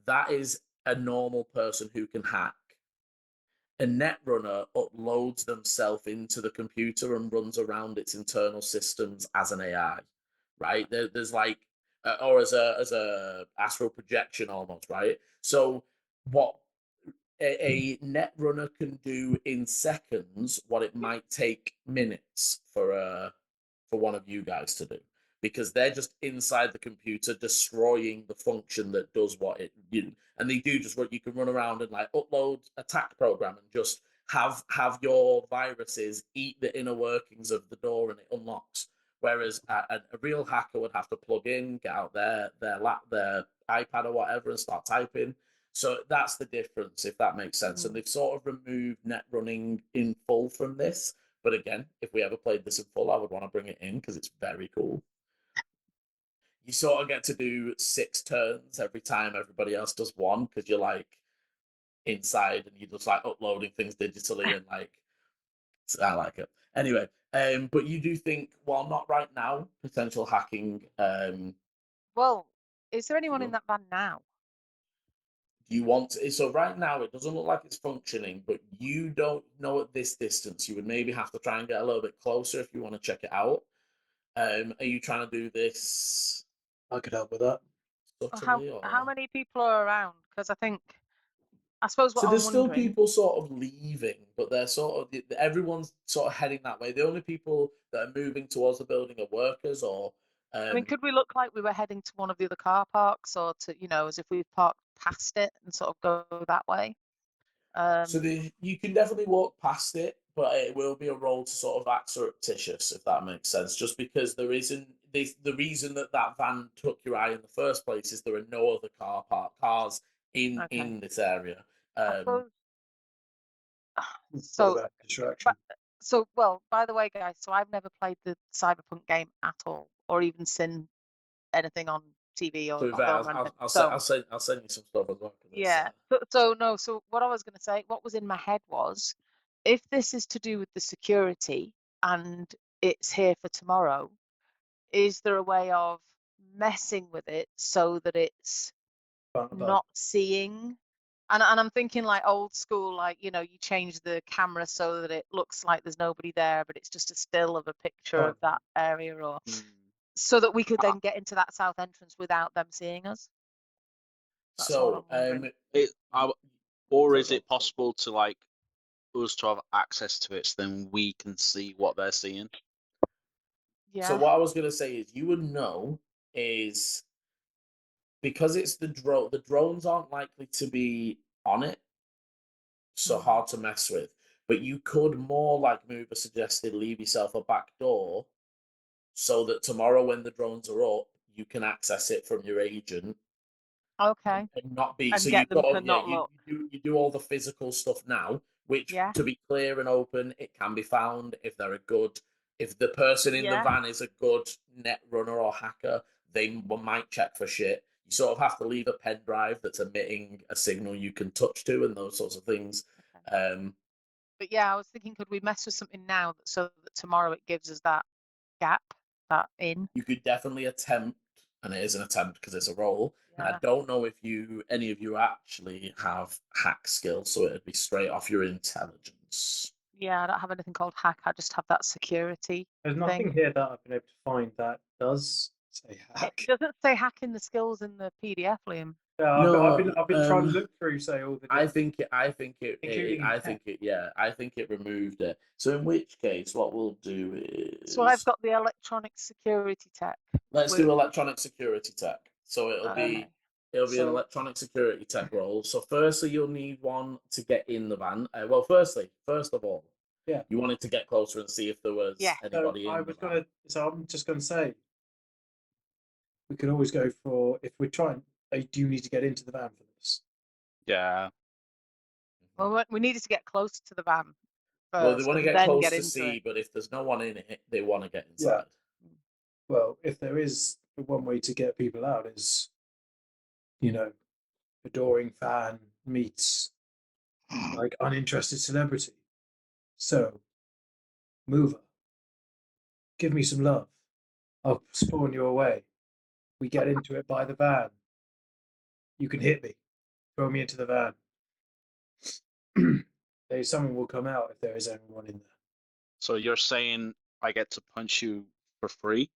that is a normal person who can hack. A netrunner uploads themselves into the computer and runs around its internal systems as an AI, right? There's like or as a astral projection almost, right? So what a net runner can do in seconds, what it might take minutes for one of you guys to do, because they're just inside the computer destroying the function that does what it and they do just what you can run around and like upload attack program and just have your viruses eat the inner workings of the door and it unlocks. Whereas a real hacker would have to plug in, get out their iPad or whatever and start typing. So that's the difference, if that makes sense. And they've sort of removed net running in full from this. But again, if we ever played this in full, I would want to bring it in because it's very cool. You sort of get to do 6 turns every time everybody else does one, because you're like inside and you're just like uploading things digitally and like, so I like it. Anyway, but you do think, while not right now, potential hacking. Well, is there anyone in No. that van now? Do you want to, so right now it doesn't look like it's functioning, but you don't know at this distance. You would maybe have to try and get a little bit closer if you want to check it out. Are you trying to do this I could help with that. subtly, How many people are around? Because I suppose what So I'm there's still wondering. people sort of leaving, but they're sort of, everyone's sort of heading that way. The only people that are moving towards the building are workers, or I mean, could we look like we were heading to one of the other car parks, or to, as if we parked past it and sort of go that way? so you can definitely walk past it, but it will be a roll to sort of act surreptitious, if that makes sense. Just because there isn't the reason that van took your eye in the first place is there are no other cars in this area. I suppose. So about distraction. So, well, by the way, guys, so I've never played the Cyberpunk game at all, or even seen anything on TV or So film or anything. I'll So, send you some stuff as well. 'Cause yeah. So what I was going to say, what was in my head was, if this is to do with the security and it's here for tomorrow, is there a way of messing with it so that it's not seeing? And I'm thinking like old school, like, you change the camera so that it looks like there's nobody there, but it's just a still of a picture of that area, or so that we could then get into that south entrance without them seeing us. That's all I'm wondering. Or is it possible to like us to have access to it so then we can see what they're seeing? Yeah. So what I was gonna say is, you would know is, because it's the drone. The drones aren't likely to be on it, so hard to mess with. But you could more, like Mover suggested, leave yourself a back door, so that tomorrow when the drones are up, you can access it from your agent. Okay. And not be And so get you've them got to not look. you do all the physical stuff now, which, Yeah. to be clear and open, it can be found if they're a good, if the person in the Yeah. van is a good net runner or hacker, they might check for shit. You sort of have to leave a pen drive that's emitting a signal you can touch to and those sorts of things. But yeah, I was thinking, could we mess with something now so that tomorrow it gives us that gap, that in? You could definitely attempt, and it is an attempt because it's a roll. And I don't know if any of you actually have hack skills, so it'd be straight off your intelligence. Yeah, I don't have anything called hack. I just have that security. There's nothing here that I've been able to find that does say hack. It doesn't say hack in the skills in the PDF, Liam. Yeah, No, I've been trying to look through, say, all the. I think it removed it. So in which case, what we'll do is. So I've got the electronic security tech. Let's do electronic security tech. So it'll be an electronic security tech role. So firstly, you'll need one to get in the van. First of all, you wanted to get closer and see if there was anybody in the van. So I'm just gonna say, we could always go for, if we're trying. Do you need to get into the van for this? Yeah. Well, we needed to get close to the van first. Well, they want to get close to see, but if there's no one in it, they want to get inside. Yeah. Well, if there is, one way to get people out is, adoring fan meets like uninterested celebrity. So, Mover, give me some love. I'll spawn you away. We get into it by the van. You can hit me. Throw me into the van. Someone will come out if there is anyone in there. So you're saying I get to punch you for free?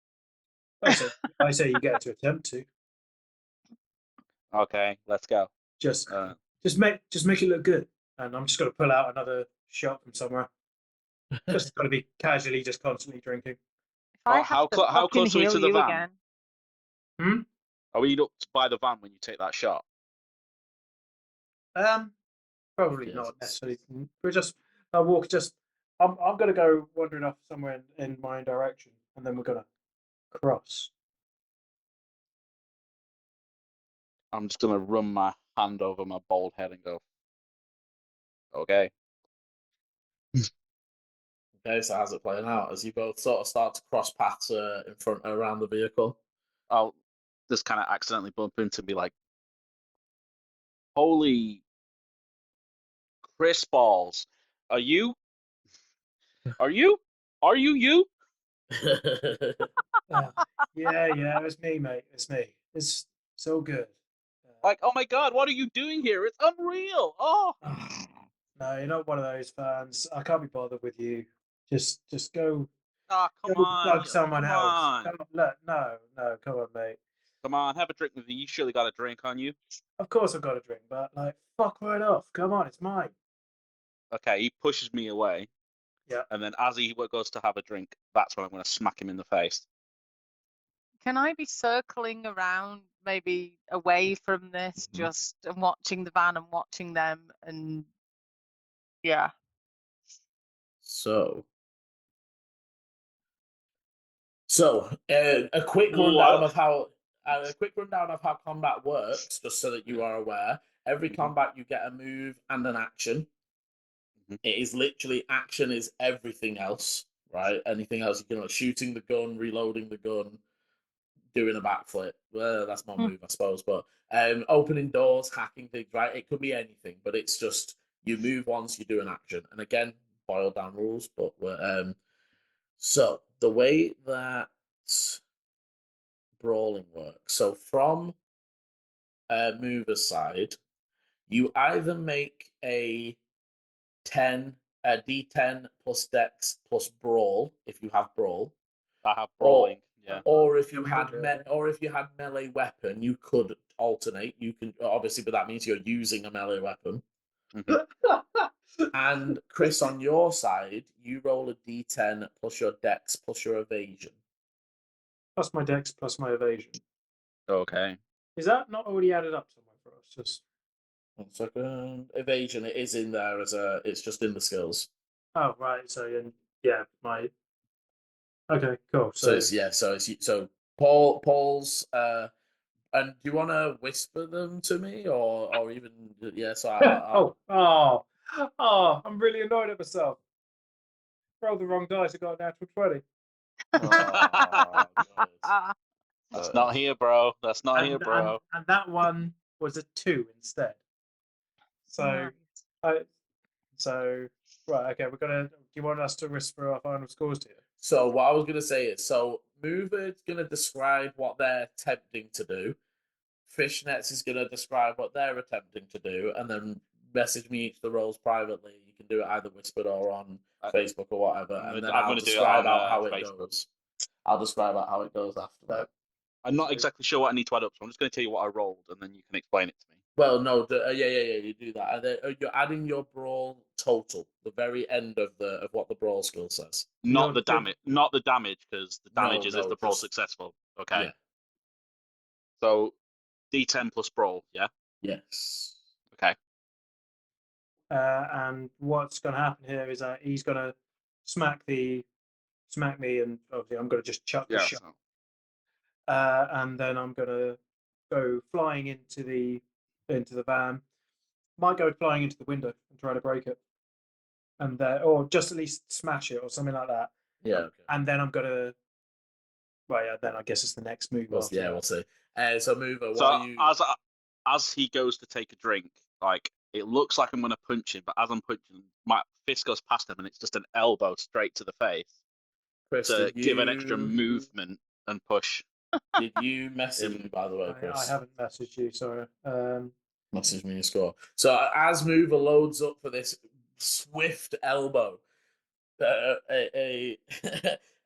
I say you get to attempt to. Okay, let's go. Just Uh, make it look good. And I'm just gonna pull out another shot from somewhere. Just gotta be casually, just constantly drinking. If I Oh, have how to clo- how fucking close are we heal to the you van? again. Hmm? are we up by the van when you take that shot? Probably Yes. not necessarily. We're just. I'll walk. I'm gonna go wandering off somewhere in my own direction, and then we're gonna cross. I'm just gonna run my hand over my bald head and go, okay. Okay, so how's it playing out? As you both sort of start to cross paths in front around the vehicle. I'll just kind of accidentally bump into me like, holy Chris balls. Are you? You? Yeah, it's me, mate. It's me. It's so good. Like, oh my god, what are you doing here? It's unreal. Oh. No, you're not one of those fans. I can't be bothered with you. Just go. Ah, come Go on. bug Joe, someone come else. on. Come on, look, no, come on, mate. Come on, have a drink with me. You surely got a drink on you. Of course I've got a drink, but like, fuck right off. Come on, it's mine. Okay, he pushes me away. Yeah. And then as he goes to have a drink, that's when I'm going to smack him in the face. Can I be circling around, maybe away from this, Mhm. just and watching the van and watching them, and yeah. So, a quick rundown of how combat works, just so that you are aware. Every combat you get a move and an action. Mhm. It is literally action is everything else, right? Anything else, shooting the gun, reloading the gun, doing a backflip. Well, that's my move, I suppose. But opening doors, hacking things, right? It could be anything, but it's just you move once, you do an action. And again, boiled down rules, but so the way that brawling works. So from mover's side, you either make a D10 plus Dex plus Brawl if you have Brawl, I have brawling. Yeah. or if you had melee weapon, you could alternate. You can obviously, but that means you're using a melee weapon. Mhm. And Chris, on your side, you roll a D10 plus your Dex plus your evasion. Plus my dex, plus my evasion. Okay. Is that not already added up somewhere for us? Just 1 second. Evasion, it is in there it's just in the skills. oh right. So yeah, my okay, cool. So Paul's and do you want to whisper them to me or even so I'm really annoyed at myself. Rolled the wrong dice. I got a natural 20. That's not here, bro. That's not here, bro. And that one was a 2 instead. So, right, okay, we're gonna. Do you want us to whisper our final scores to you? So what I was gonna say is, Mover's gonna describe what they're attempting to do. Fishnets is gonna describe what they're attempting to do, and then message me each the roles privately. You can do it either whispered or on Facebook or whatever, and then I'll describe out how it goes. I'll describe out how it goes after that. I'm not exactly sure what I need to add up, so I'm just going to tell you what I rolled, and then you can explain it to me. Well, no, you do that. And then, you're adding your brawl total, the very end of what the brawl skill says. Not the damage, because the damage is if the brawl's successful. Okay. Yeah. So, D10 plus brawl, yeah? Yes. Okay. And what's going to happen here is that he's going to smack me, and obviously I'm going to just chuck the shot. And then I'm going to go flying into the van. Might go flying into the window and try to break it, and or just at least smash it or something like that. Yeah. Okay. And then I'm gonna. Well, yeah. Then I guess it's the next move. We'll see. So Mover, what So are you? as he goes to take a drink, like it looks like I'm going to punch him, but as I'm punching, my fist goes past him, and it's just an elbow straight to the face Chris, to give an extra movement and push. Did you message me, by the way, Chris? I haven't messaged you. Sorry. Message me your score. So as Mover loads up for this swift elbow, a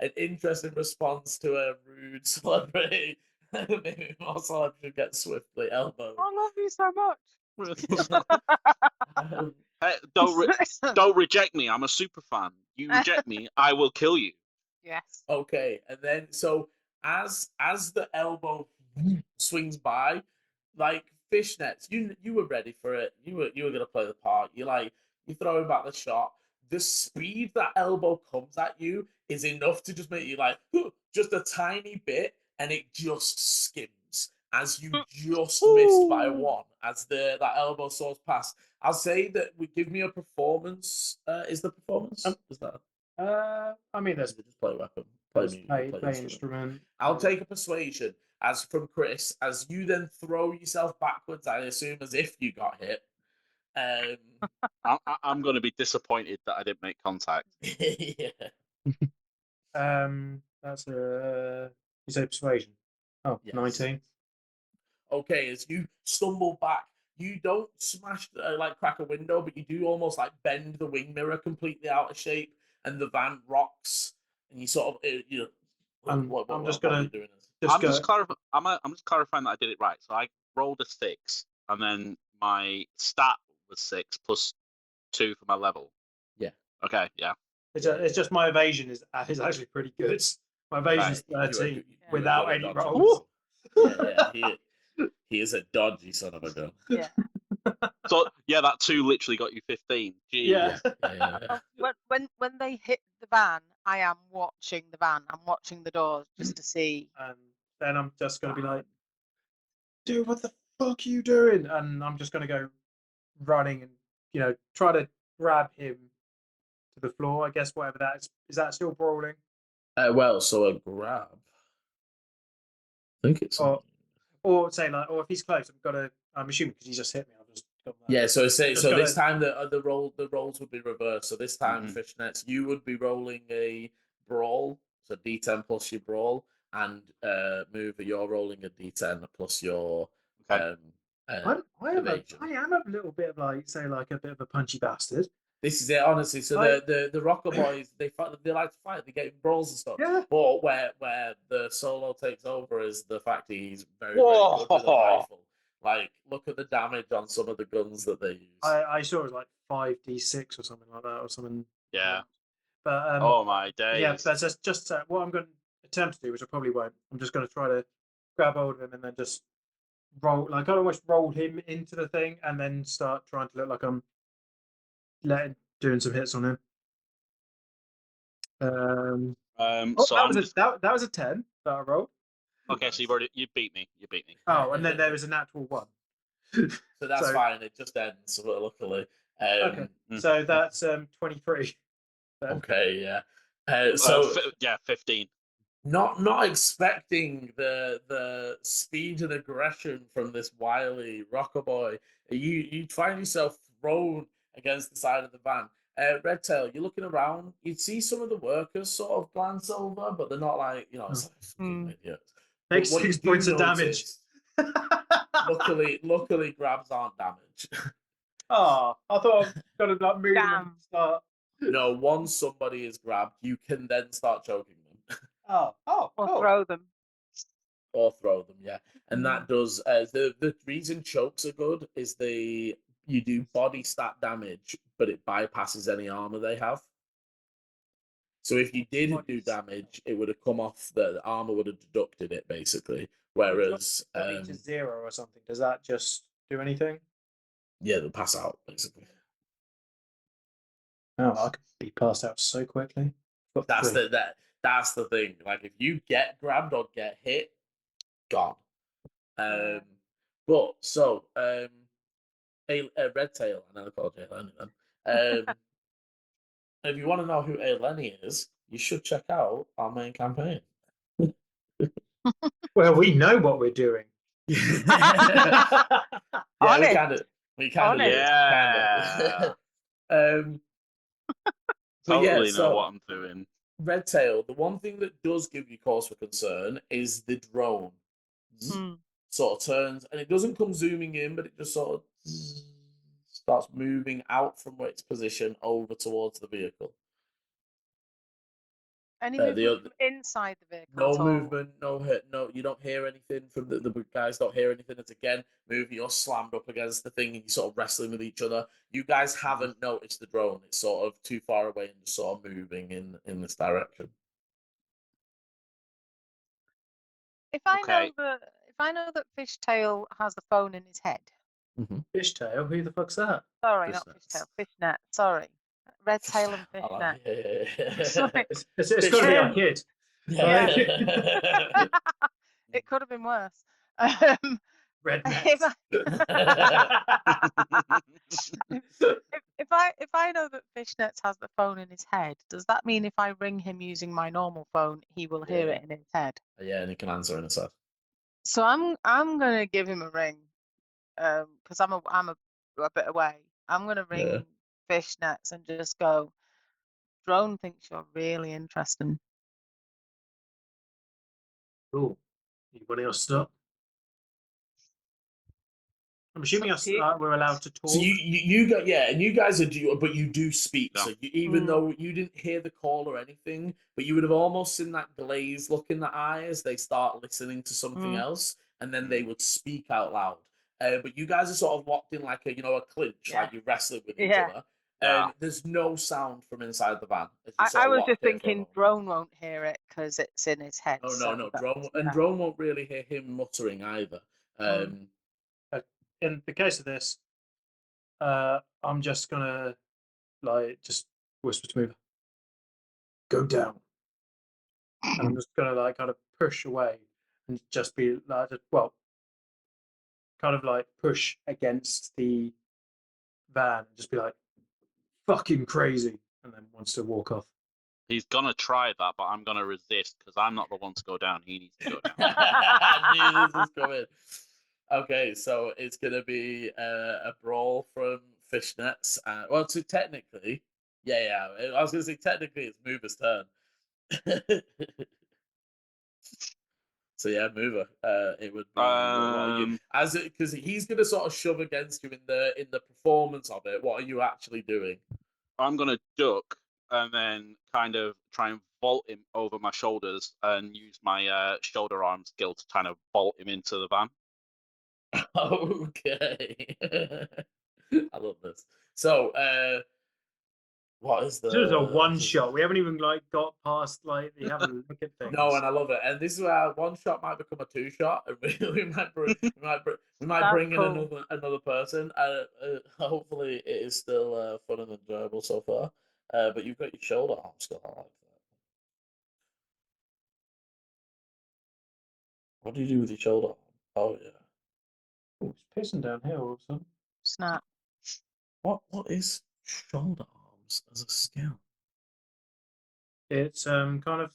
an interesting response to a rude celebrity. Maybe more celebrities get swiftly elbowed. I love you so much. Hey, don't reject me. I'm a super fan. You reject me, I will kill you. Yes. Okay, and then so as the elbow swings by, like fishnets, you were ready for it. You were gonna play the part. You throwing back the shot. The speed that elbow comes at you is enough to just make you like just a tiny bit, and it just skims as you just missed by one as that elbow soars past. I'll say that we give me a performance. Is the performance? Is that? I mean, there's Just play weapon, play there's music, play play instrument. instrument. I'll take a persuasion as from Chris as you then throw yourself backwards. I assume as if you got hit. I'm going to be disappointed that I didn't make contact. Yeah. That's a you say persuasion. Oh, Yes. 19. Okay, as you stumble back, you don't smash like crack a window, but you do almost like bend the wing mirror completely out of shape, and the van rocks, and you sort of I'm just what are gonna you doing? I'm just clarifying that I did it right. So I rolled a 6, and then my stat was 6 plus 2 for my level. Yeah. Okay. Yeah. It's just my evasion is actually pretty good. My evasion's Right, 13 you are without good at any dodging. rolls. Yeah. He is a dodgy son of a gun. Yeah. So yeah, that 2 literally got you 15. Jeez. Yeah. When they hit the van, I am watching the van. I'm watching the doors just to see. And then I'm just gonna be like, dude, what the fuck are you doing? And I'm just gonna go running and try to grab him to the floor. I guess whatever that is. Is that still brawling? Well, so a grab. I think it's. Or say like, or if he's close, I'm assuming because he just hit me. I've just got that. Yeah, so this gonna- time the roles would be reversed. So this time, fishnets, you would be rolling a brawl, so D10 plus your brawl, and you're rolling a D10 plus your Okay. I am evasion. a little bit of like, say, like a bit of a punchy bastard. This is it, honestly. So the Rocker Boys, they like to fight. They get in brawls and stuff. Yeah. But where the solo takes over is the fact he's very good with a rifle. Like, look at the damage on some of the guns that they use. I saw it was like 5d6 or something like that, or something. Yeah. But Oh my days. yeah, that's just what I'm going to attempt to do, which I probably won't. I'm just going to try to grab hold of him and then just roll, like I almost roll him into the thing and then start trying to look like I'm doing some hits on him. So that was a 10 that I rolled. Okay, so you beat me. You beat me. Oh, and then there was a natural 1. So that's fine. It just ends, luckily. Okay, so that's 23. Okay, yeah. 15. Not expecting the speed and aggression from this wily rocker boy. You find yourself thrown against the side of the van. Redtail, you're looking around. You'd see some of the workers sort of glance over, but they're not like it's like fucking idiots. Take 6 points of damage. Luckily, grabs aren't damaged. Oh, I thought I was gonna like move them and start. No, once somebody is grabbed, you can then start choking them. Or throw them. Or throw them, yeah. And that does the reason chokes are good is you do body stat damage, but it bypasses any armor they have. So if you did do damage, it would have come off the armor would have deducted it basically. Whereas to 0 or something, does that just do anything? Yeah, they'll pass out basically. Oh, I could be passed out so quickly. That's the thing. Like if you get grabbed or get hit, gone. But so a Redtail, I never called you Eleni then. If you want to know who Eleni is, you should check out our main campaign. Well, we know what we're doing. Yeah, we kind of yeah. Totally know what I'm doing. Redtail, the one thing that does give you cause for concern is the drone. Sort of turns, and it doesn't come zooming in, but it just sort of starts moving out from its position over towards the vehicle. Any the movement other- from inside the vehicle No at all? movement, no hit, no. You don't hear anything from the guys. Don't hear anything. It's again moving. You're slammed up against the thing, and you're sort of wrestling with each other. You guys haven't noticed the drone. It's sort of too far away and just sort of moving in this direction. If I Okay. know that Fishtail has the phone in his head. Fishtail? Who the fuck's that? Sorry, not Fishnets. Fishtail. Fishnet. Sorry. Red tail and I fishnet. like it. Sorry. It's got to be our Fishtail. kid. Yeah. Yeah. It could have been worse. Red if, net. I, if I know that Fishnets has the phone in his head, does that mean if I ring him using my normal phone, he will hear Yeah. it in his head? Yeah, and he can answer in a sec. So I'm gonna give him a ring, because I'm a bit away. I'm gonna ring Fishnets and just go. Drone thinks you're really interesting. Cool. Anybody else stop? I'm assuming Up to you. we're allowed to talk. So you got and you guys are but you do speak. No. So even though you didn't hear the call or anything, but you would have almost seen that glazed look in the eye as they start listening to something else, and then they would speak out loud. But you guys are sort of locked in like a clinch, like you're wrestling with each other. Yeah. And there's no sound from inside the van. I was just thinking drone won't hear it because it's in his head. Oh so no, that- drone you know. drone won't really hear him muttering either. In the case of this, I'm just gonna just whisper to Mover, go down, and I'm just gonna kind of push away and just be kind of push against the van and just be like, fucking crazy, and then wants to walk off. He's gonna try that, but I'm gonna resist because I'm not the one to go down. He needs to go down. I knew this was coming. Okay, so it's gonna be a brawl from Fishnets. Well, so technically, I was gonna say technically it's Mover's turn. So yeah, Mover. It would be what are you, because he's gonna sort of shove against you in the performance of it. What are you actually doing? I'm gonna duck and then kind of try and vault him over my shoulders and use my shoulder arm skill to kind of vault him into the van. Okay. I love this. So, what is This is a one shot. We haven't even got past they haven't look at things. No, and I love it. And this is where one shot might become a two shot, and we might bring in cool. another person. Hopefully, it is still fun and enjoyable so far. But you've got your shoulder arm still. I like that. What do you do with your shoulder arm? Oh yeah. Oh, it's pissing down here all of a sudden. Snap. What is shoulder arms as a skill? It's kind of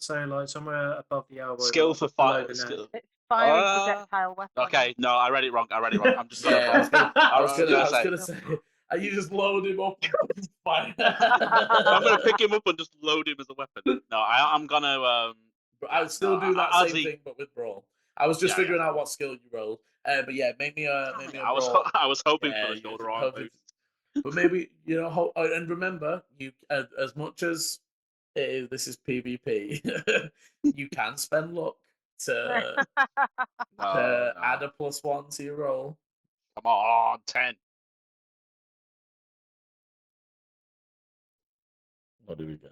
somewhere above the elbow. Skill for below fire. the neck. Skill. It's firing projectile weapon. Okay, no, I read it wrong. I'm just gonna. I was gonna say. You just load him up. I'm gonna pick him up and just load him as a weapon. No, I'm gonna. I would still do that same thing, but with brawl. I was just figuring out what skill you rolled. But yeah, make me a brawl. I was hoping for the shoulder arm boost. But maybe and remember, you as much as this is PvP, you can spend luck to add a +1 to your roll. Come on, 10. What do we got?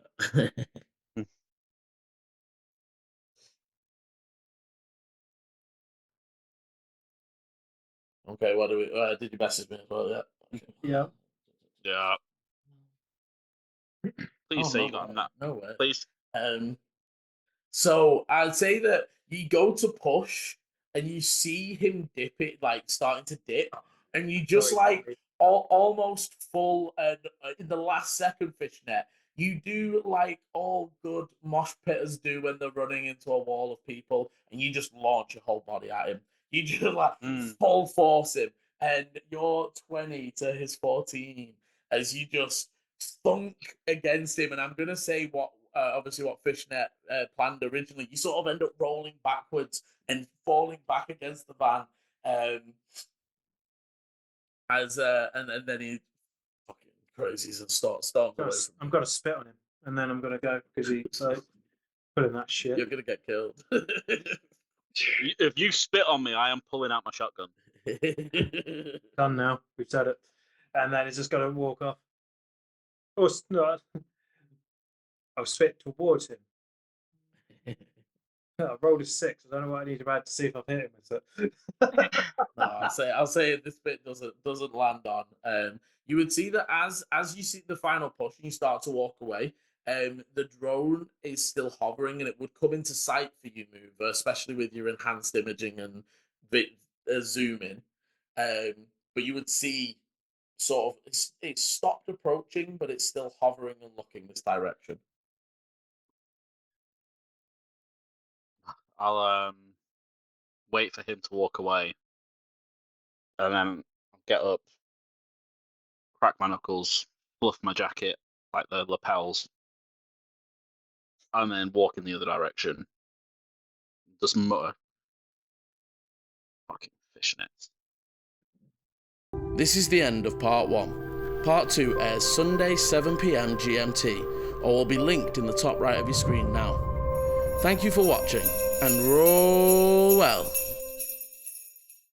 Okay, what do we? Did you message me as well? Yeah. Yeah. Yeah. Please say you got that. No way. Please. So I'd say that you go to push and you see him dip it, starting to dip, and you just almost full and in the last second fishnet. You do all good mosh pitters do when they're running into a wall of people, and you just launch your whole body at him. You just full force him, and you're 20 to his 14 as you just thunk against him. And I'm gonna say what obviously what Fishnet planned originally. You sort of end up rolling backwards and falling back against the van, and then he fucking crazies and storms away. I'm gonna spit on him, and then I'm gonna go because he. Pulling that shit. You're gonna get killed. If you spit on me, I am pulling out my shotgun. Done now. We've said it. And then he's just got to walk off. Or not. I'll spit towards him. I rolled a 6. I don't know what I need to add to see if I've hit him with it. No, I'll say this bit doesn't land on. You would see that as you see the final push and you start to walk away, the drone is still hovering and it would come into sight for you, Mover, especially with your enhanced imaging and zoom in. But you would see sort of it's stopped approaching, but it's still hovering and looking this direction. I'll wait for him to walk away, and then I'll get up, crack my knuckles, fluff my jacket like the lapels, and then walk in the other direction. Just mutter, "Fucking fishnets." This is the end of part 1. Part 2 airs Sunday 7 PM GMT, or will be linked in the top right of your screen now. Thank you for watching, and roll well.